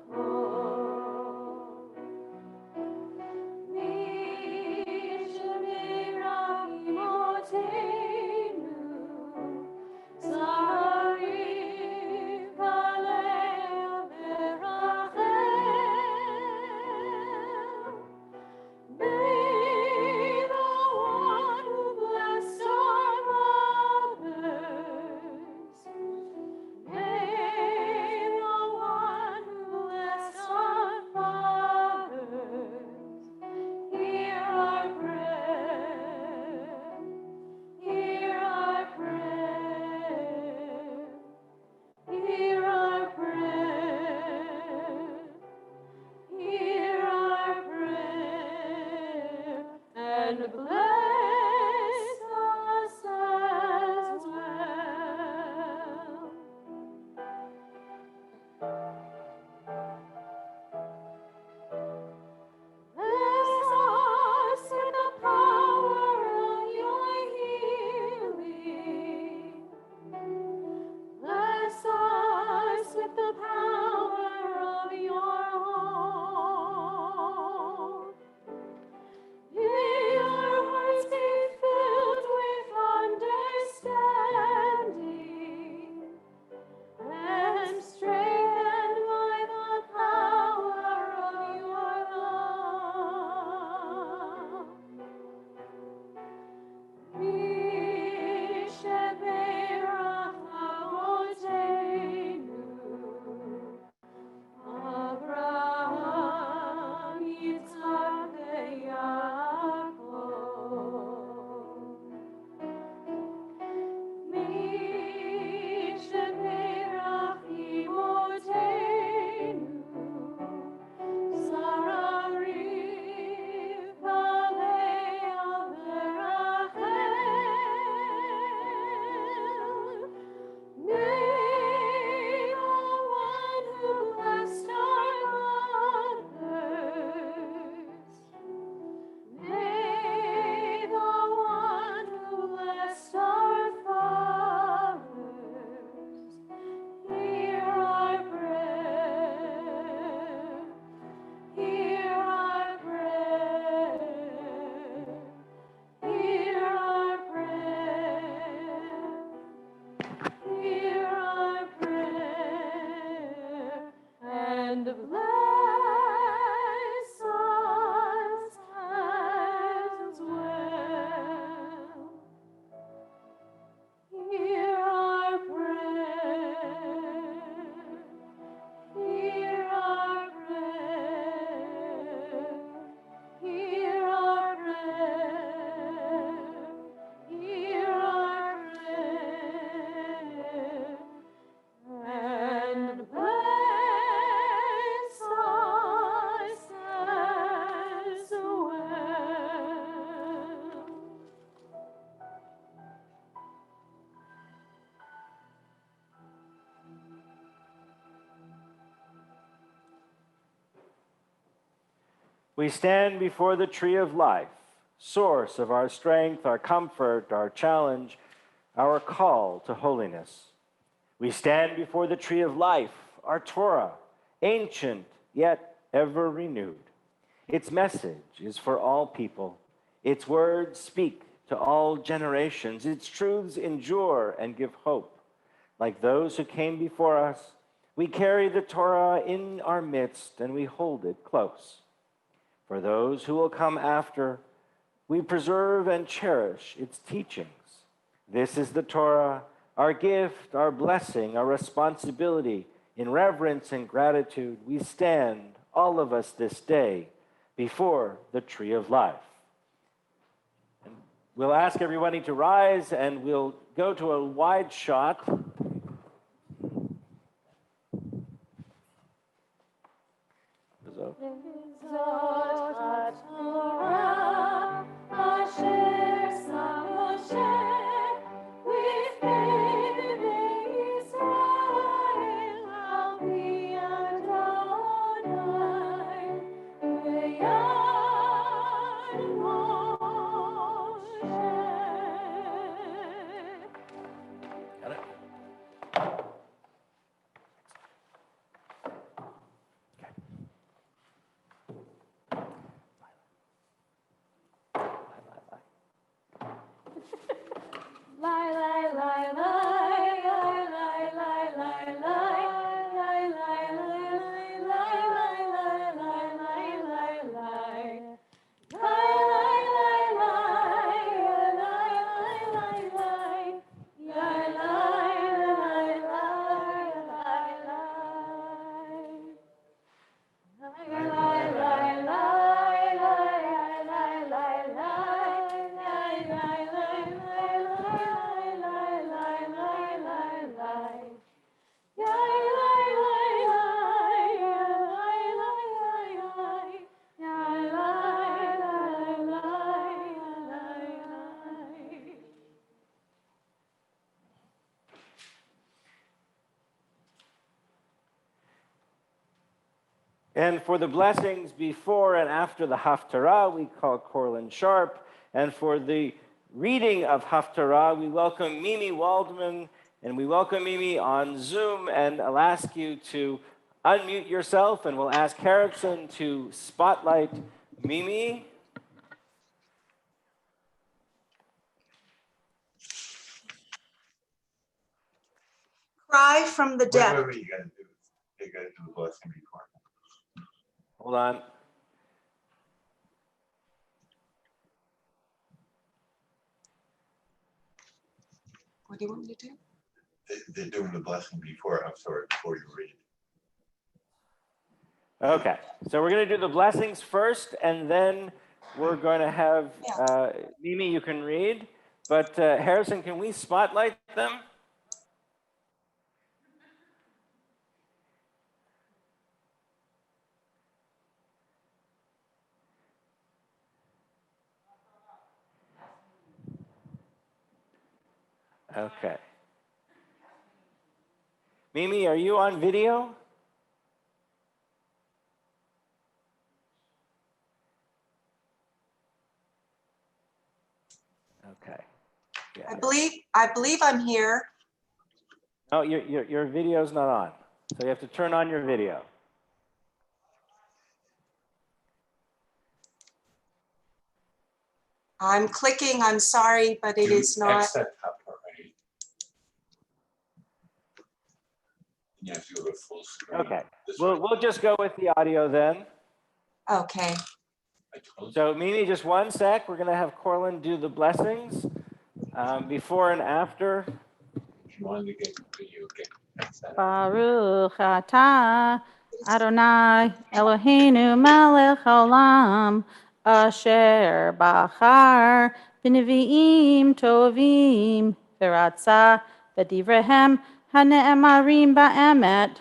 And bless us as well. Bless us with the power of your healing. Bless us with the power of your home. May our hearts be filled with understanding and strengthened by the power of your love. Misheberach Avotenu, Avraham, Yitzchak, Yaakov. Misheberach Imotenu, Sarariv Balei Avraham. May the one who blessed our mothers, may the one who blessed our fathers, hear our prayer, hear our prayer, hear our prayer. Hear our prayer and bless us as well. Hear our prayer. Hear our prayer. Hear our prayer. Hear our prayer. And bless us as well. We stand before the tree of life, source of our strength, our comfort, our challenge, our call to holiness. We stand before the tree of life, our Torah, ancient yet ever renewed. Its message is for all people. Its words speak to all generations. Its truths endure and give hope. Like those who came before us, we carry the Torah in our midst and we hold it close. For those who will come after, we preserve and cherish its teachings. This is the Torah, our gift, our blessing, our responsibility. In reverence and gratitude, we stand, all of us this day, before the tree of life. And we'll ask everybody to rise and we'll go to a wide shot. Exalt And for the blessings before and after the Haftarah, we call Corlin Sharp. And for the reading of Haftarah, we welcome Mimi Waldman, and we welcome Mimi on Zoom, and I'll ask you to unmute yourself, and we'll ask Harrison to spotlight Mimi. Cry from the depth. Wait, you gotta do the blessing before. Hold on. What do you want me to do? They're doing the blessing before, I'm sorry, before you read. Okay, so we're going to do the blessings first, and then we're going to have Mimi, you can read, but Harrison, can we spotlight them? Okay. Mimi, are you on video? Okay. Yeah. I believe I'm here. No, your video's not on. So you have to turn on your video. I'm clicking, I'm sorry, but it is not. Exit up, right? You have to go to full screen. Okay. We'll just go with the audio then. Okay. So Mimi, just one sec. We're going to have Corlin do the blessings before and after. If you wanted to get video, get exit. Baruch atah Adonai Eloheinu melech haolam asher bachar b'nevi'im tovim v'ratza b'divrehem hane'emarim ba'emet.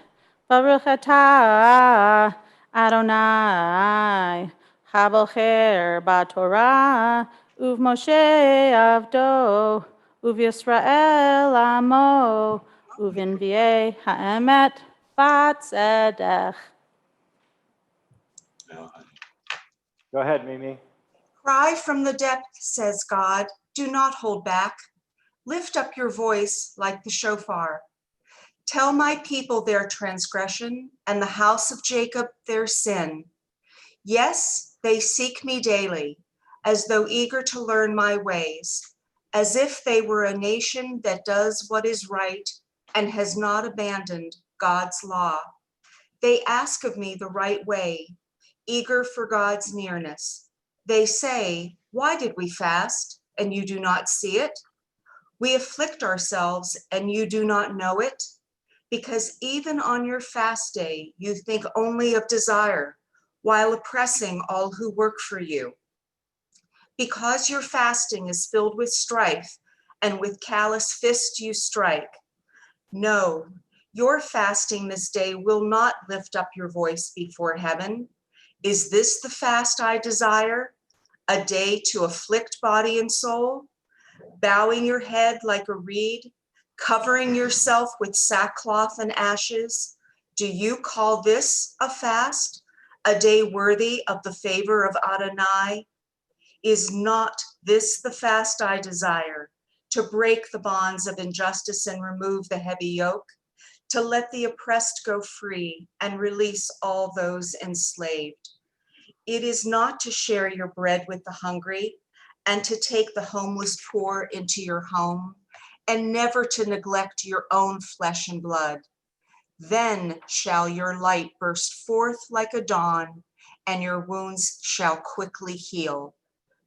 Baruch atah Adonai habocher b'torah uv Moshe avdo uv Yisrael amo Uvinvier ha'emet b'tzedek. Go ahead, Mimi. Cry from the depth, says God. Do not hold back. Lift up your voice like the shofar. Tell my people their transgression and the house of Jacob their sin. Yes, they seek me daily, as though eager to learn my ways, as if they were a nation that does what is right and has not abandoned God's law. They ask of me the right way, eager for God's nearness. They say, why did we fast and you do not see it? We afflict ourselves and you do not know it? Because even on your fast day, you think only of desire while oppressing all who work for you. Because your fasting is filled with strife and with callous fist you strike. No, your fasting this day will not lift up your voice before heaven. Is this the fast I desire? A day to afflict body and soul? Bowing your head like a reed, covering yourself with sackcloth and ashes? Do you call this a fast? A day worthy of the favor of Adonai? Is not this the fast I desire? To break the bonds of injustice and remove the heavy yoke, to let the oppressed go free and release all those enslaved. It is not to share your bread with the hungry and to take the homeless poor into your home and never to neglect your own flesh and blood. Then shall your light burst forth like a dawn and your wounds shall quickly heal.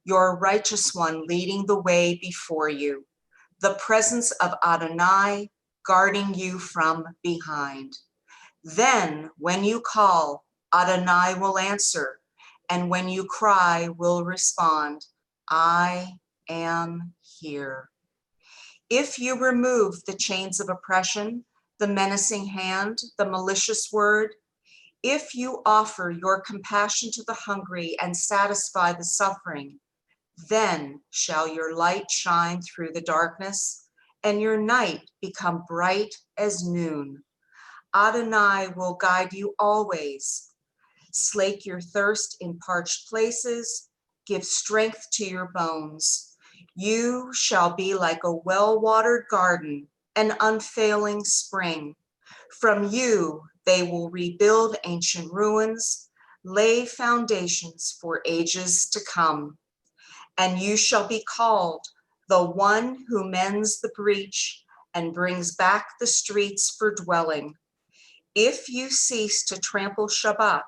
Your righteous one leading the way before you. The presence of Adonai guarding you from behind. Then when you call, Adonai will answer, and when you cry, will respond, I am here. If you remove the chains of oppression, the menacing hand, the malicious word, if you offer your compassion to the hungry and satisfy the suffering, then shall your light shine through the darkness and your night become bright as noon. Adonai will guide you always. slake your thirst in parched places, give strength to your bones. You shall be like a well-watered garden, an unfailing spring. From you, they will rebuild ancient ruins, lay foundations for ages to come. And you shall be called the one who mends the breach and brings back the streets for dwelling. If you cease to trample Shabbat,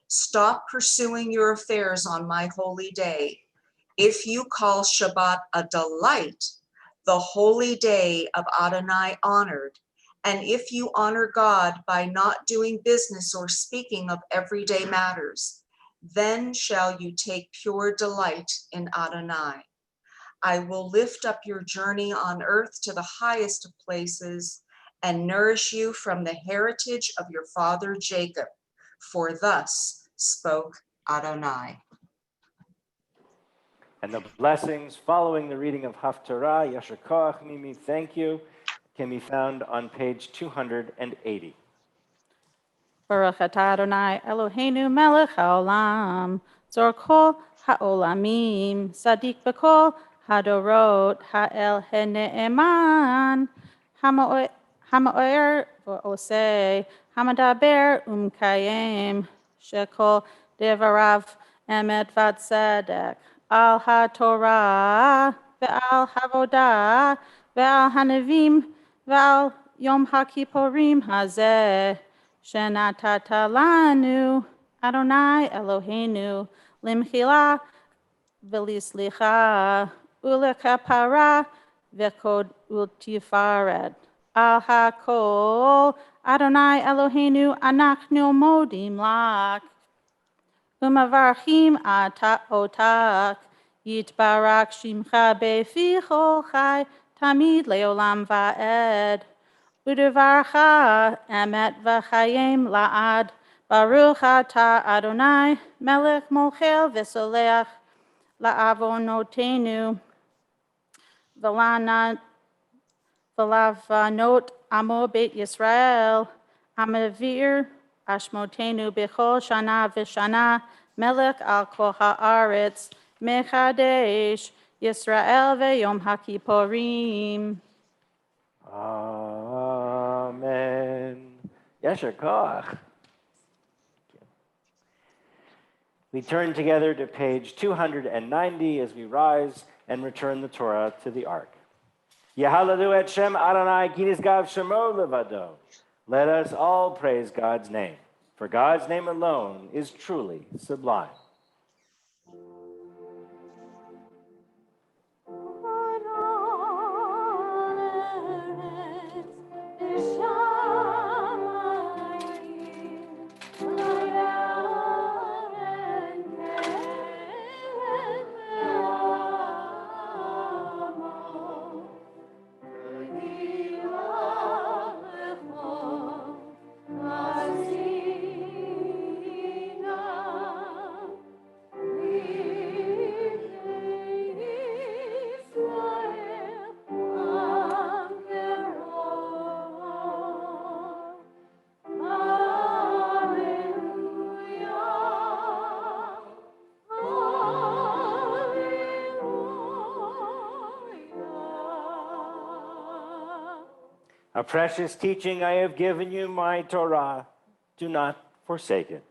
stop pursuing your affairs on my holy day. If you call Shabbat a delight, the holy day of Adonai honored, and if you honor God by not doing business or speaking of everyday matters, then shall you take pure delight in Adonai. I will lift up your journey on earth to the highest of places and nourish you from the heritage of your father Jacob, for thus spoke Adonai. And the blessings following the reading of Haftarah, Yasher Koach, Mimi, thank you, can be found on page 280. Baruch atah Adonai Eloheinu melech haolam, zor kol haolamim, sadik b'kol hadorot, ha'el hene'eman, ha'mo'er v'oseh, ha'madaber umkayem, shekol devarav emet v'tzedek, al ha'torah, ve'al havodah, ve'al hanevim, ve'al yom ha'kippurim hazeh, Shenatata lanu Adonai Eloheinu limchila v'lislicha ulekapara v'kod ultifared al hakol Adonai Eloheinu anachnu modim lak umavarchim ata otak yitbarak shimcha beficho chai tamid leolam va'ed Udevarcha emet v'chayim la'ad, Baruch atah Adonai, melech mochel v'soleach la'avonotenu, v'lavanot amo beit Yisrael, amavir ashmotenu b'chol shana v'shana, melech al kol ha'aretz, mechadesh Yisrael ve'yom ha'kippurim. Amen. Yasher Koach. We turn together to page 290 as we rise and return the Torah to the ark. Yehalalu et Shem Adonai ki nishgav shemo levado. Let us all praise God's name, for God's name alone is truly sublime. A precious teaching I have given you, my Torah. Do not forsake it.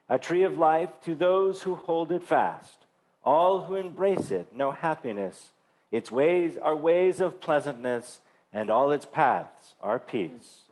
A tree of life to those who hold it fast. All who embrace it know happiness. Its ways are ways of pleasantness, and all its paths are peace.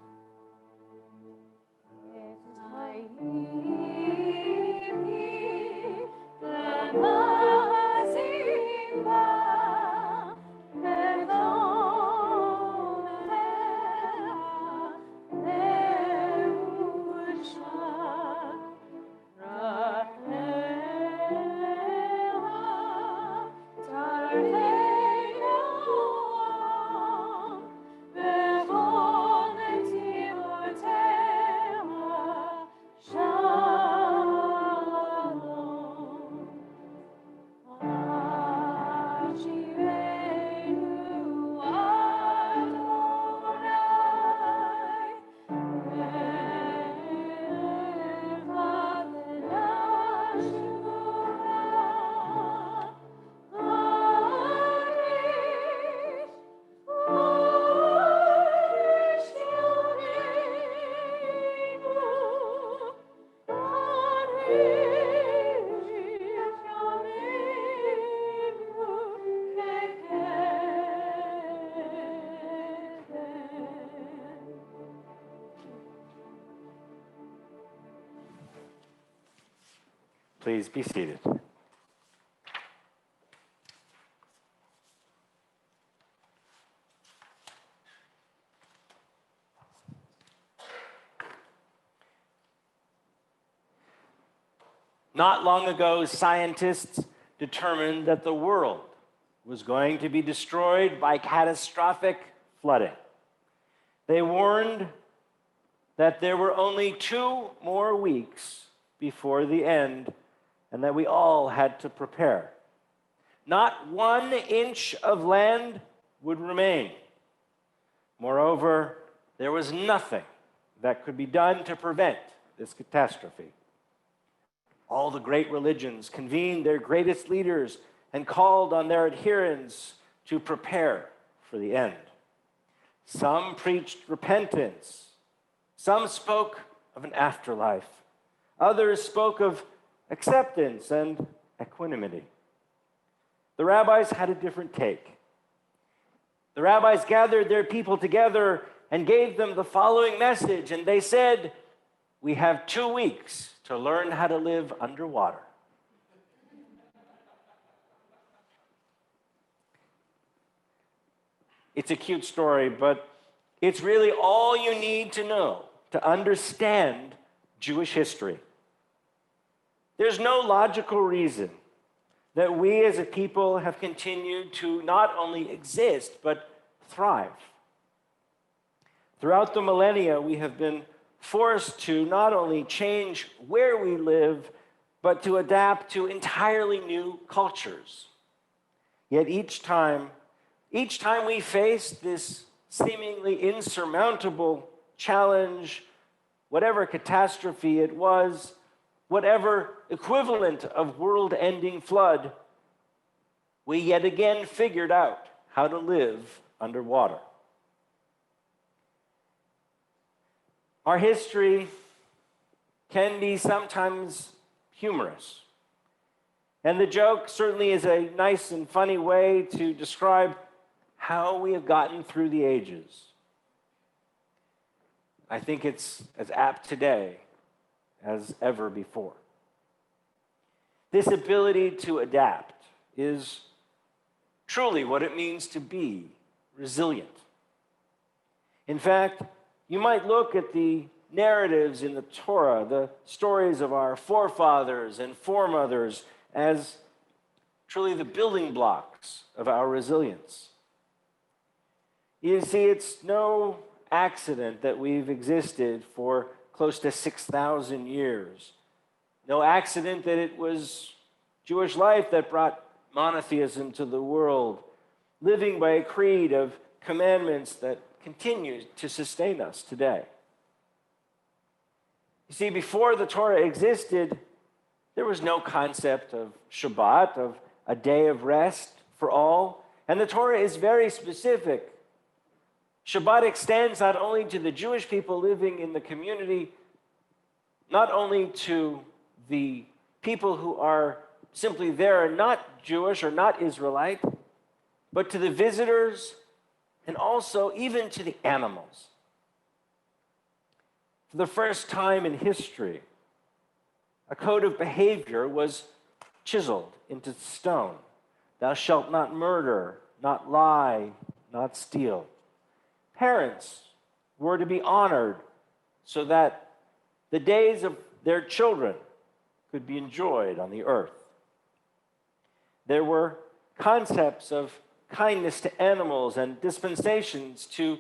please be seated. Not long ago, scientists determined that the world was going to be destroyed by catastrophic flooding. They warned that there were only 2 more weeks before the end and that we all had to prepare. Not 1 inch of land would remain. Moreover, there was nothing that could be done to prevent this catastrophe. All the great religions convened their greatest leaders and called on their adherents to prepare for the end. Some preached repentance. Some spoke of an afterlife. Others spoke of acceptance and equanimity. The rabbis had a different take. The rabbis gathered their people together and gave them the following message, and they said, "We have 2 weeks to learn how to live underwater." It's a cute story, but it's really all you need to know to understand Jewish history. There's no logical reason that we as a people have continued to not only exist, but thrive. Throughout the millennia, we have been forced to not only change where we live, but to adapt to entirely new cultures. Yet each time we face this seemingly insurmountable challenge, whatever catastrophe it was, whatever equivalent of world-ending flood, we yet again figured out how to live underwater. Our history can be sometimes humorous. And the joke certainly is a nice and funny way to describe how we have gotten through the ages. I think it's as apt today as ever before. This ability to adapt is truly what it means to be resilient. In fact, you might look at the narratives in the Torah, the stories of our forefathers and foremothers, as truly the building blocks of our resilience. You see, it's no accident that we've existed for close to 6,000 years. No accident that it was Jewish life that brought monotheism to the world, living by a creed of commandments that continues to sustain us today. You see, before the Torah existed, there was no concept of Shabbat, of a day of rest for all. And the Torah is very specific. Shabbat extends not only to the Jewish people living in the community, not only to the people who are simply there and not Jewish or not Israelite, but to the visitors and also even to the animals. For the first time in history, a code of behavior was chiseled into stone. Thou shalt not murder, not lie, not steal. Parents were to be honored so that the days of their children could be enjoyed on the earth. There were concepts of kindness to animals and dispensations to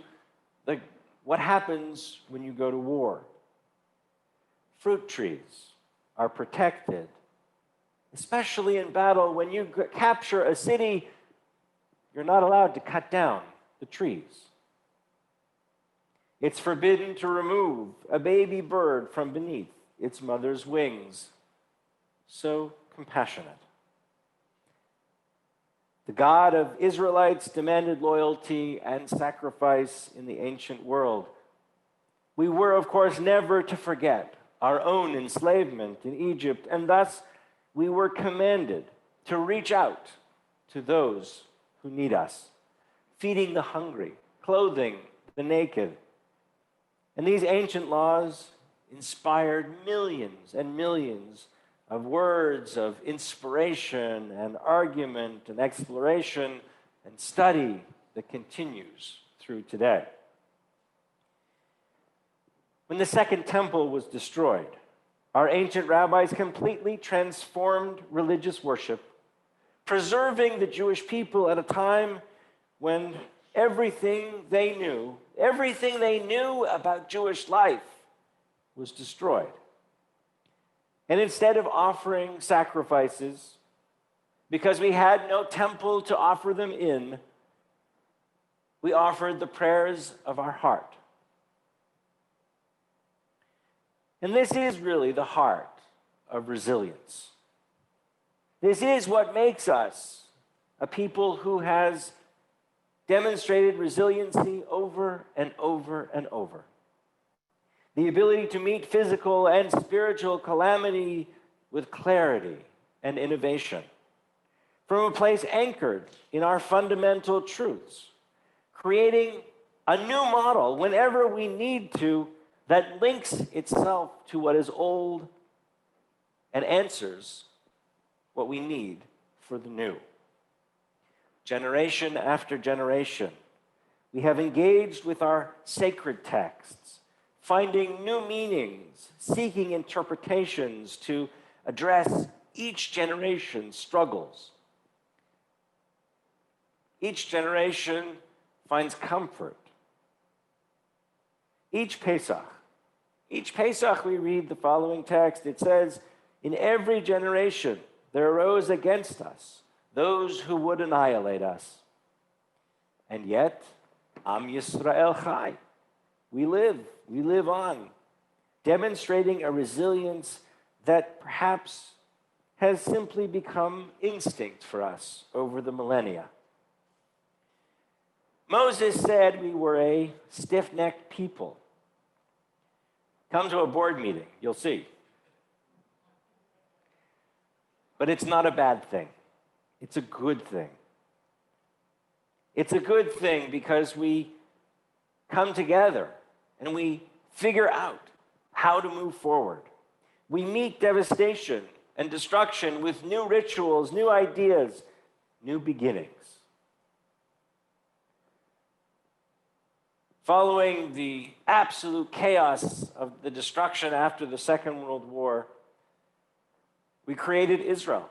what happens when you go to war. Fruit trees are protected, especially in battle. When you capture a city, you're not allowed to cut down the trees. It's forbidden to remove a baby bird from beneath its mother's wings. So compassionate. The God of Israelites demanded loyalty and sacrifice in the ancient world. We were, of course, never to forget our own enslavement in Egypt, and thus we were commanded to reach out to those who need us, feeding the hungry, clothing the naked. And these ancient laws inspired millions and millions of words of inspiration and argument and exploration and study that continues through today. When the Second Temple was destroyed, our ancient rabbis completely transformed religious worship, preserving the Jewish people at a time when everything they knew about Jewish life was destroyed. And instead of offering sacrifices, because we had no temple to offer them in, we offered the prayers of our heart. And this is really the heart of resilience. This is what makes us a people who has demonstrated resiliency over and over and over. The ability to meet physical and spiritual calamity with clarity and innovation, from a place anchored in our fundamental truths, creating a new model whenever we need to that links itself to what is old and answers what we need for the new. Generation after generation, we have engaged with our sacred texts, finding new meanings, seeking interpretations to address each generation's struggles. Each generation finds comfort. Each Pesach we read the following text. It says, "In every generation there arose against us those who would annihilate us. And yet, Am Yisrael Chai. We live on, demonstrating a resilience that perhaps has simply become instinct for us over the millennia." Moses said we were a stiff-necked people. Come to a board meeting, you'll see. But it's not a bad thing. It's a good thing. It's a good thing because we come together and we figure out how to move forward. We meet devastation and destruction with new rituals, new ideas, new beginnings. Following the absolute chaos of the destruction after the Second World War, we created Israel.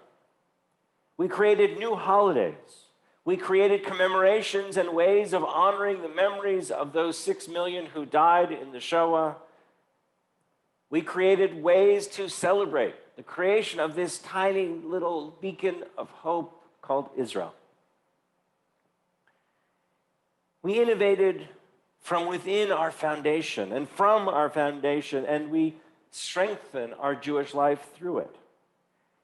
We created new holidays. We created commemorations and ways of honoring the memories of those 6 million who died in the Shoah. We created ways to celebrate the creation of this tiny little beacon of hope called Israel. We innovated from within our foundation and from our foundation, and we strengthen our Jewish life through it.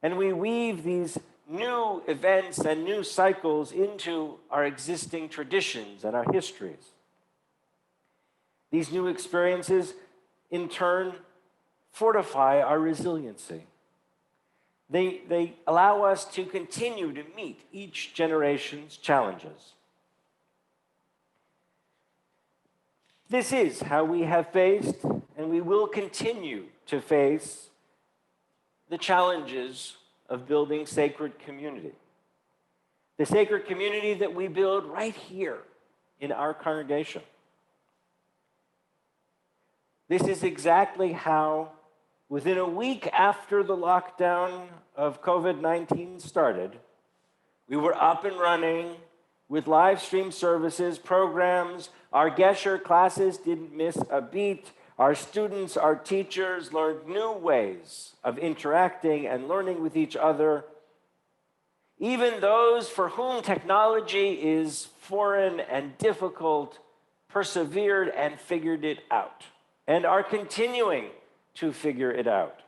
And we weave these new events and new cycles into our existing traditions and our histories. These new experiences, in turn, fortify our resiliency. They allow us to continue to meet each generation's challenges. This is how we have faced, and we will continue to face, the challenges of building sacred community. The sacred community that we build right here in our congregation. This is exactly how, within a week after the lockdown of COVID-19 started, we were up and running with live stream services, programs. Our Gesher classes didn't miss a beat. Our students, our teachers learned new ways of interacting and learning with each other. Even those for whom technology is foreign and difficult persevered and figured it out and are continuing to figure it out.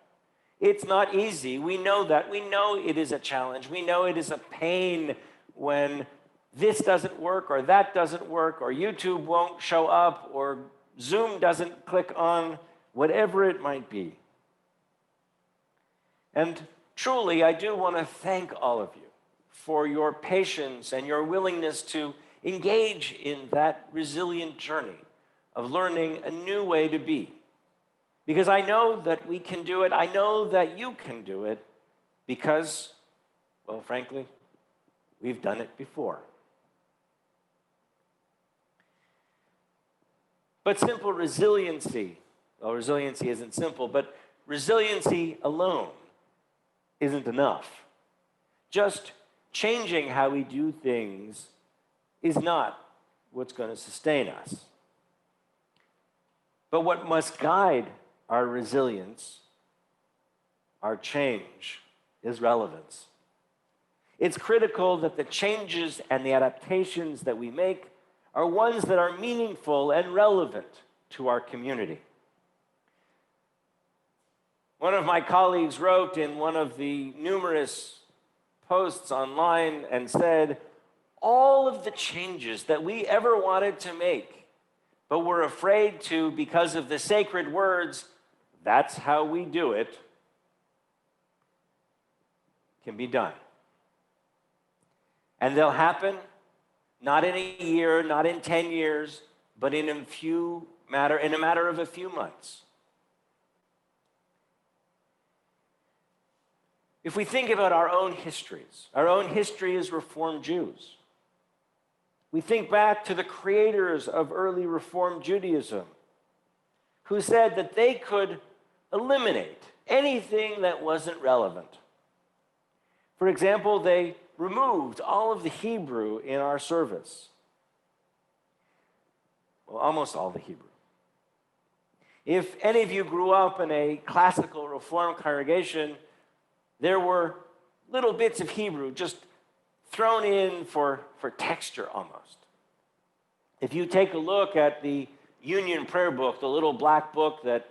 It's not easy. We know that. We know it is a challenge. We know it is a pain when this doesn't work or that doesn't work or YouTube won't show up or Zoom doesn't click on, whatever it might be. And truly, I do want to thank all of you for your patience and your willingness to engage in that resilient journey of learning a new way to be. Because I know that we can do it. I know that you can do it. Because, well, frankly, we've done it before. But simple resiliency, well, resiliency isn't simple, but resiliency alone isn't enough. Just changing how we do things is not what's going to sustain us. But what must guide our resilience, our change, is relevance. It's critical that the changes and the adaptations that we make are ones that are meaningful and relevant to our community. One of my colleagues wrote in one of the numerous posts online and said, all of the changes that we ever wanted to make, but were afraid to because of the sacred words, that's how we do it, can be done. And they'll happen not in a year, not in 10 years, but in a matter of a few months. If we think about our own histories, our own history as Reformed Jews, we think back to the creators of early Reformed Judaism, who said that they could eliminate anything that wasn't relevant. For example, they removed all of the Hebrew in our service. Well, almost all the Hebrew. If any of you grew up in a classical Reformed congregation, there were little bits of Hebrew just thrown in for texture almost. If you take a look at the Union Prayer Book, the little black book that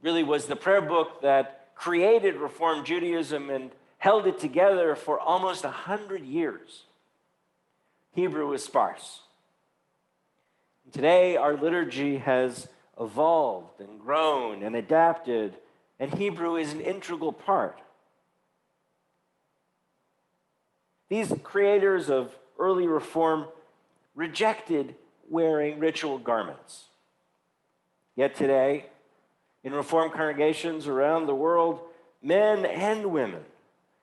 really was the prayer book that created Reformed Judaism and held it together for almost 100 years, Hebrew is sparse. Today, our liturgy has evolved and grown and adapted, and Hebrew is an integral part. These creators of early Reform rejected wearing ritual garments. Yet today, in Reformed congregations around the world, men and women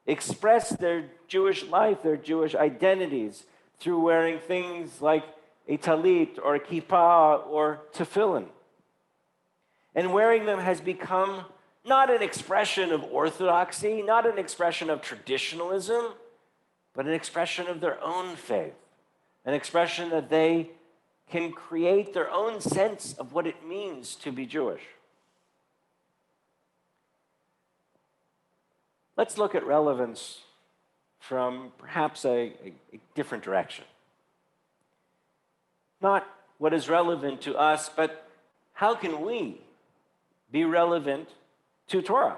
express their Jewish life, their Jewish identities, through wearing things like a talit or a kippah or tefillin. And wearing them has become not an expression of orthodoxy, not an expression of traditionalism, but an expression of their own faith, an expression that they can create their own sense of what it means to be Jewish. Let's look at relevance from perhaps a different direction. Not what is relevant to us, but how can we be relevant to Torah?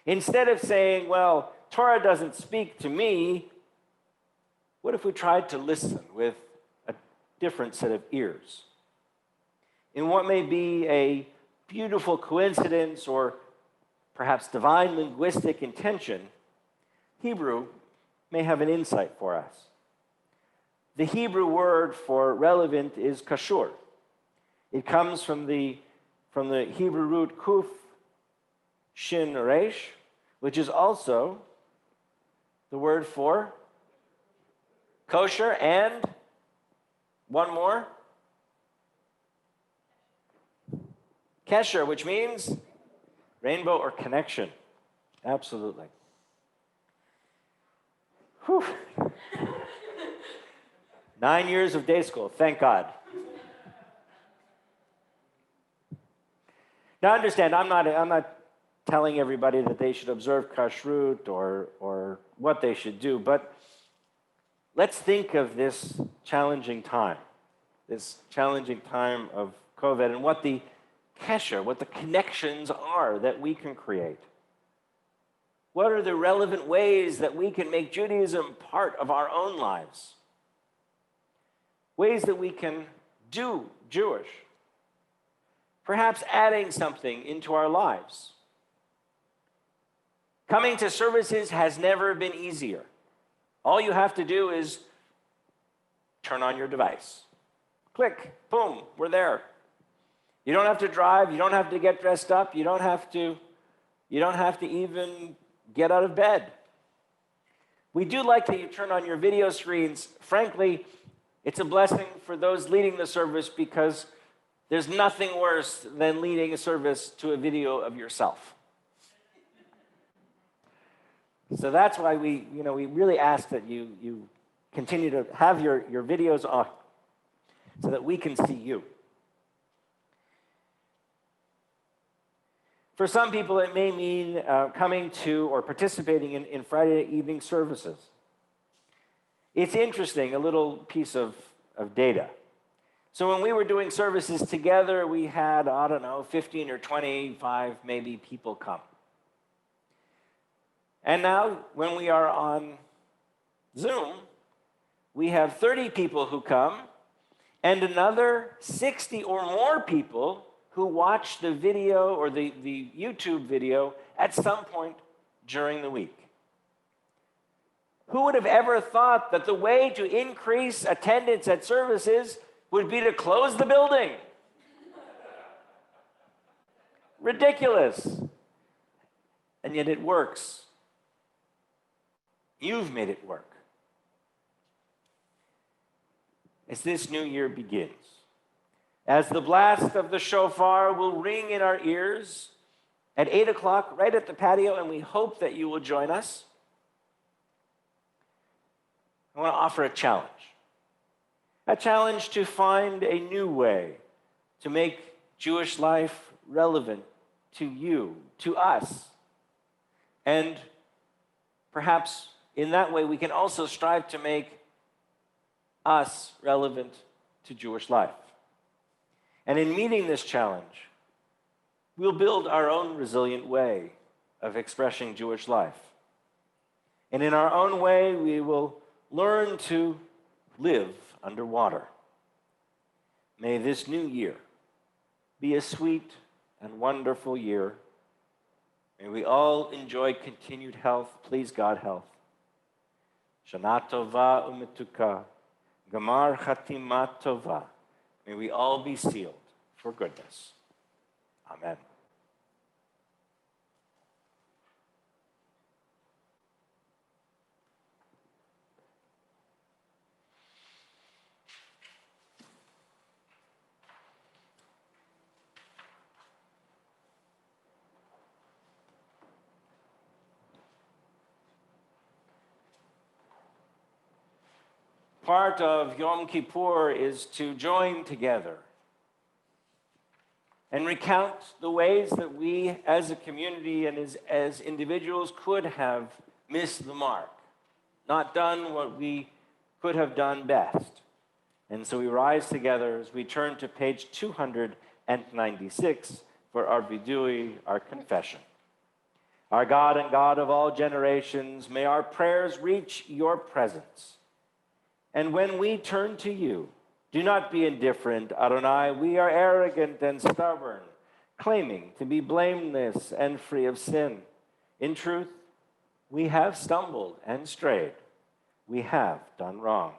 Instead of saying, well, Torah doesn't speak to me, what if we tried to listen with a different set of ears? In what may be a beautiful coincidence or perhaps divine linguistic intention, Hebrew may have an insight for us. The Hebrew word for relevant is kashur. It comes from the Hebrew root kuf, shin, resh, which is also the word for kosher, and one more, kesher, which means rainbow or connection. Absolutely. Whew. 9 years of day school, thank God. Now understand, I'm not telling everybody that they should observe kashrut or what they should do, but let's think of this challenging time of COVID, and what the kesher, what the connections are that we can create. What are the relevant ways that we can make Judaism part of our own lives? Ways that we can do Jewish. Perhaps adding something into our lives. Coming to services has never been easier. All you have to do is turn on your device. Click, boom, we're there. You don't have to drive, you don't have to get dressed up, you don't have to even get out of bed. We do like that you turn on your video screens. Frankly, it's a blessing for those leading the service because there's nothing worse than leading a service to a video of yourself. So that's why we really ask that you continue to have your videos on so that we can see you. For some people, it may mean coming to or participating in Friday evening services. It's interesting, a little piece of data. So when we were doing services together, we had, 15 or 25 maybe people come. And now, when we are on Zoom, we have 30 people who come and another 60 or more people who watch the video or the YouTube video at some point during the week. Who would have ever thought that the way to increase attendance at services would be to close the building? Ridiculous. And yet it works. You've made it work. As this new year begins, as the blast of the shofar will ring in our ears at 8 o'clock right at the patio, and we hope that you will join us, I want to offer a challenge to find a new way to make Jewish life relevant to you, to us. And perhaps in that way, we can also strive to make us relevant to Jewish life. And in meeting this challenge, we'll build our own resilient way of expressing Jewish life. And in our own way, we will learn to live underwater. May this new year be a sweet and wonderful year. May we all enjoy continued health. Please God, health. Shana tova umetuka. Gamar chatima tova. May we all be sealed for goodness. Amen. Part of Yom Kippur is to join together and recount the ways that we as a community and as individuals could have missed the mark, not done what we could have done best. And so we rise together as we turn to page 296 for our vidui, our confession. Our God and God of all generations, may our prayers reach your presence. And when we turn to you, do not be indifferent, Adonai. We are arrogant and stubborn, claiming to be blameless and free of sin. In truth, we have stumbled and strayed. We have done wrong.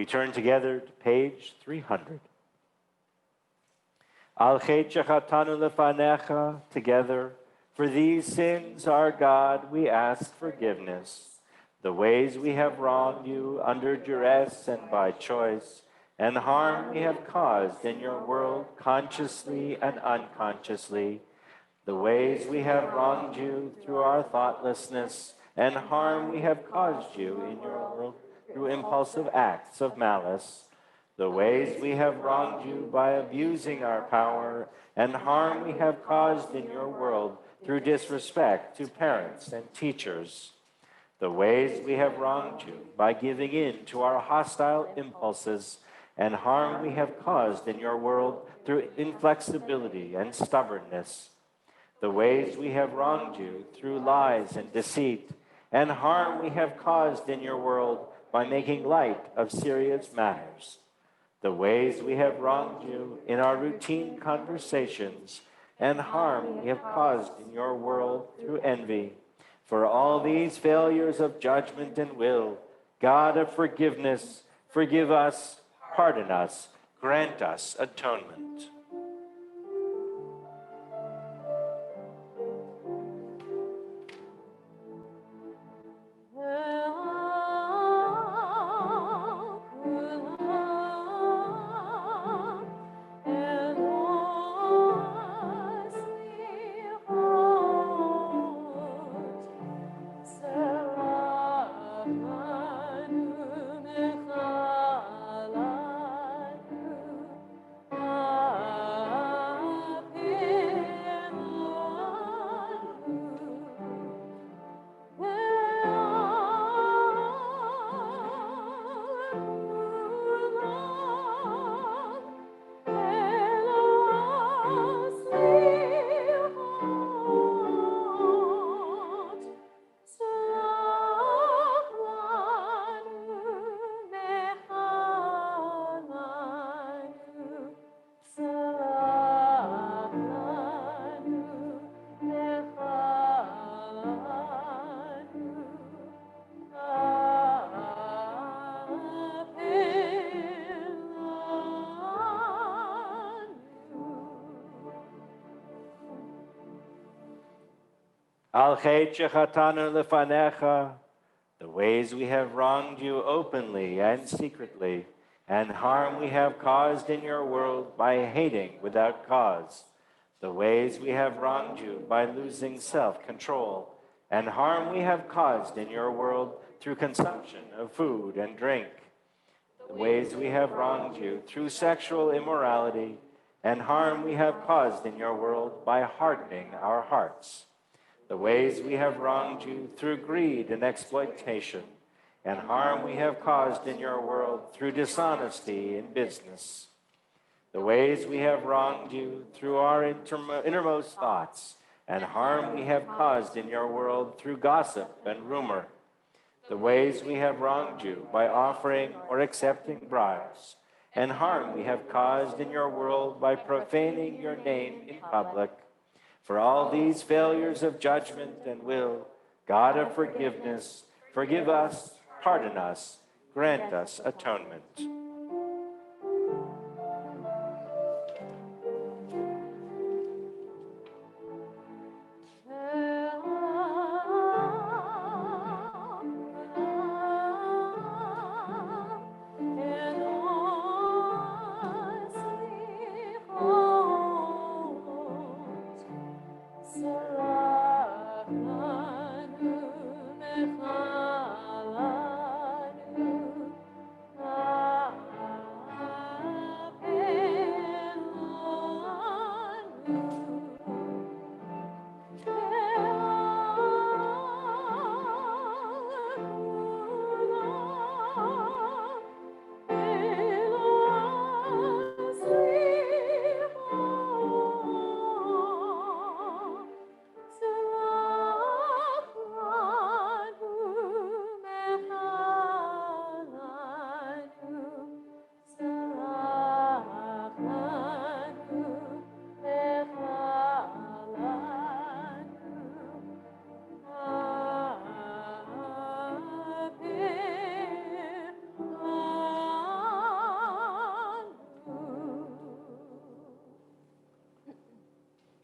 We turn together to page 300. Al chet shechatanu lefanecha, together. For these sins, our God, we ask forgiveness. The ways we have wronged you under duress and by choice, and harm we have caused in your world consciously and unconsciously. The ways we have wronged you through our thoughtlessness, and harm we have caused you in your world through impulsive acts of malice. The ways we have wronged you by abusing our power, and harm we have caused in your world through disrespect to parents and teachers. The ways we have wronged you by giving in to our hostile impulses, and harm we have caused in your world through inflexibility and stubbornness. The ways we have wronged you through lies and deceit, and harm we have caused in your world by making light of serious matters. The ways we have wronged you in our routine conversations, and harm we have caused in your world through envy. For all these failures of judgment and will, God of forgiveness, forgive us, pardon us, grant us atonement. Al chet shechatanu lefanecha, the ways we have wronged you openly and secretly, and harm we have caused in your world by hating without cause. The ways we have wronged you by losing self-control, and harm we have caused in your world through consumption of food and drink. The ways we have wronged you through sexual immorality, and harm we have caused in your world by hardening our hearts. The ways we have wronged you through greed and exploitation, and harm we have caused in your world through dishonesty in business. The ways we have wronged you through our innermost thoughts, and harm we have caused in your world through gossip and rumor. The ways we have wronged you by offering or accepting bribes, and harm we have caused in your world by profaning your name in public. For all these failures of judgment and will, God of forgiveness, forgive us, pardon us, grant us atonement.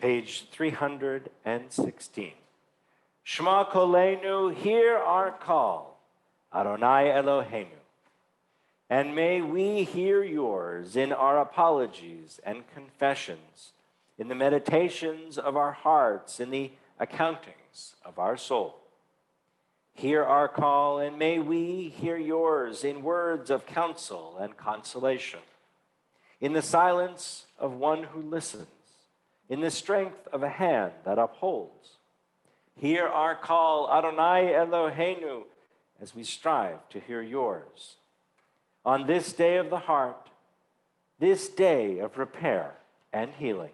page 316. Shema Kolenu, hear our call, Adonai Eloheinu. And may we hear yours in our apologies and confessions, in the meditations of our hearts, in the accountings of our soul. Hear our call, and may we hear yours in words of counsel and consolation, in the silence of one who listens, in the strength of a hand that upholds. Hear our call, Adonai Eloheinu, as we strive to hear yours. On this day of the heart, this day of repair and healing.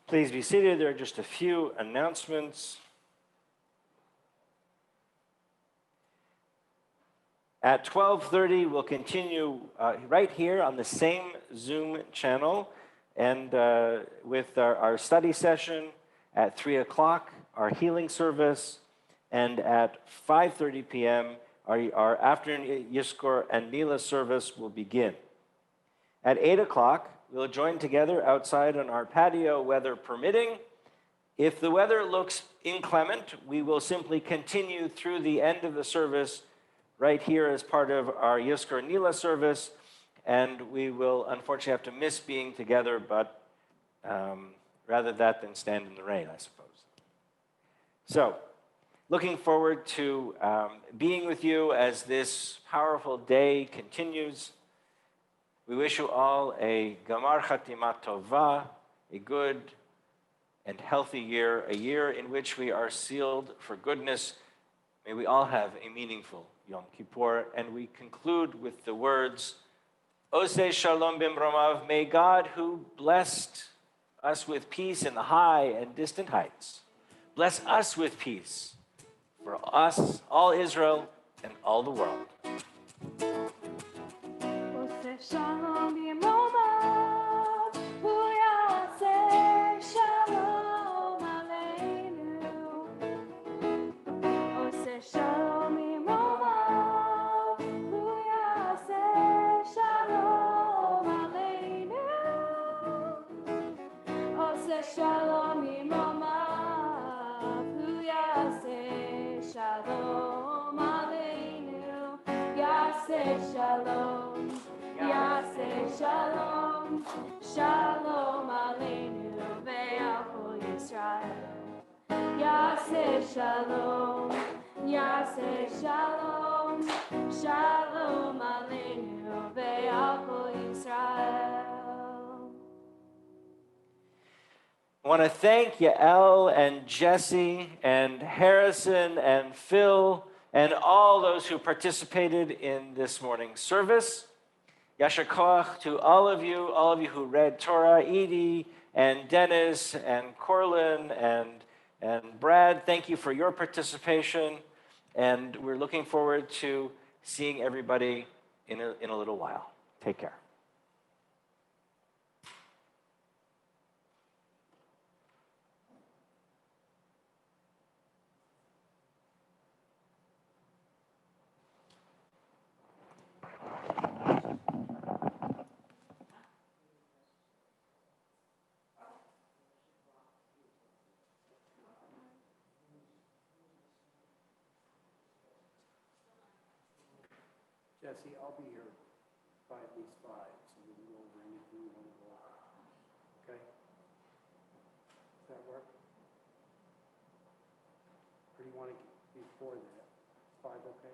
Please be seated. There are just a few announcements. At 12:30, we'll continue right here on the same Zoom channel and with our study session. At 3 o'clock, our healing service. And at 5:30 p.m., our afternoon Yizkor and Neilah service will begin. At 8 o'clock, we'll join together outside on our patio, weather permitting. If the weather looks inclement, we will simply continue through the end of the service right here as part of our Yizkor Neilah service, and we will unfortunately have to miss being together, but rather that than stand in the rain, I suppose. So, looking forward to being with you as this powerful day continues. We wish you all a Gamar Chatima Tova, a good and healthy year, a year in which we are sealed for goodness. May we all have a meaningful Yom Kippur. And we conclude with the words, Oseh Shalom Bimromav, may God, who blessed us with peace in the high and distant heights, bless us with peace for us, all Israel, and all the world. Shalom b'romav, hu yaseh shalom aleinu. Oseh shalom b'romav, hu yaseh shalom aleinu. Oseh shalom b'romav, hu yaseh shalom aleinu. Yaseh shalom. Yaseh shalom, shalom aleinu ve'al kol Yisrael. Yaseh shalom, shalom aleinu ve'al kol Yisrael. I want to thank Yael and Jesse and Harrison and Phil and all those who participated in this morning's service. Yasher koach to all of you who read Torah, Edie and Dennis and Corlin and Brad. Thank you for your participation, and we're looking forward to seeing everybody in a little while. Take care. Jesse, I'll be here by at least 5, so we can go over anything you want to go over. Okay? Does that work? Or do you want to before that? 5 okay?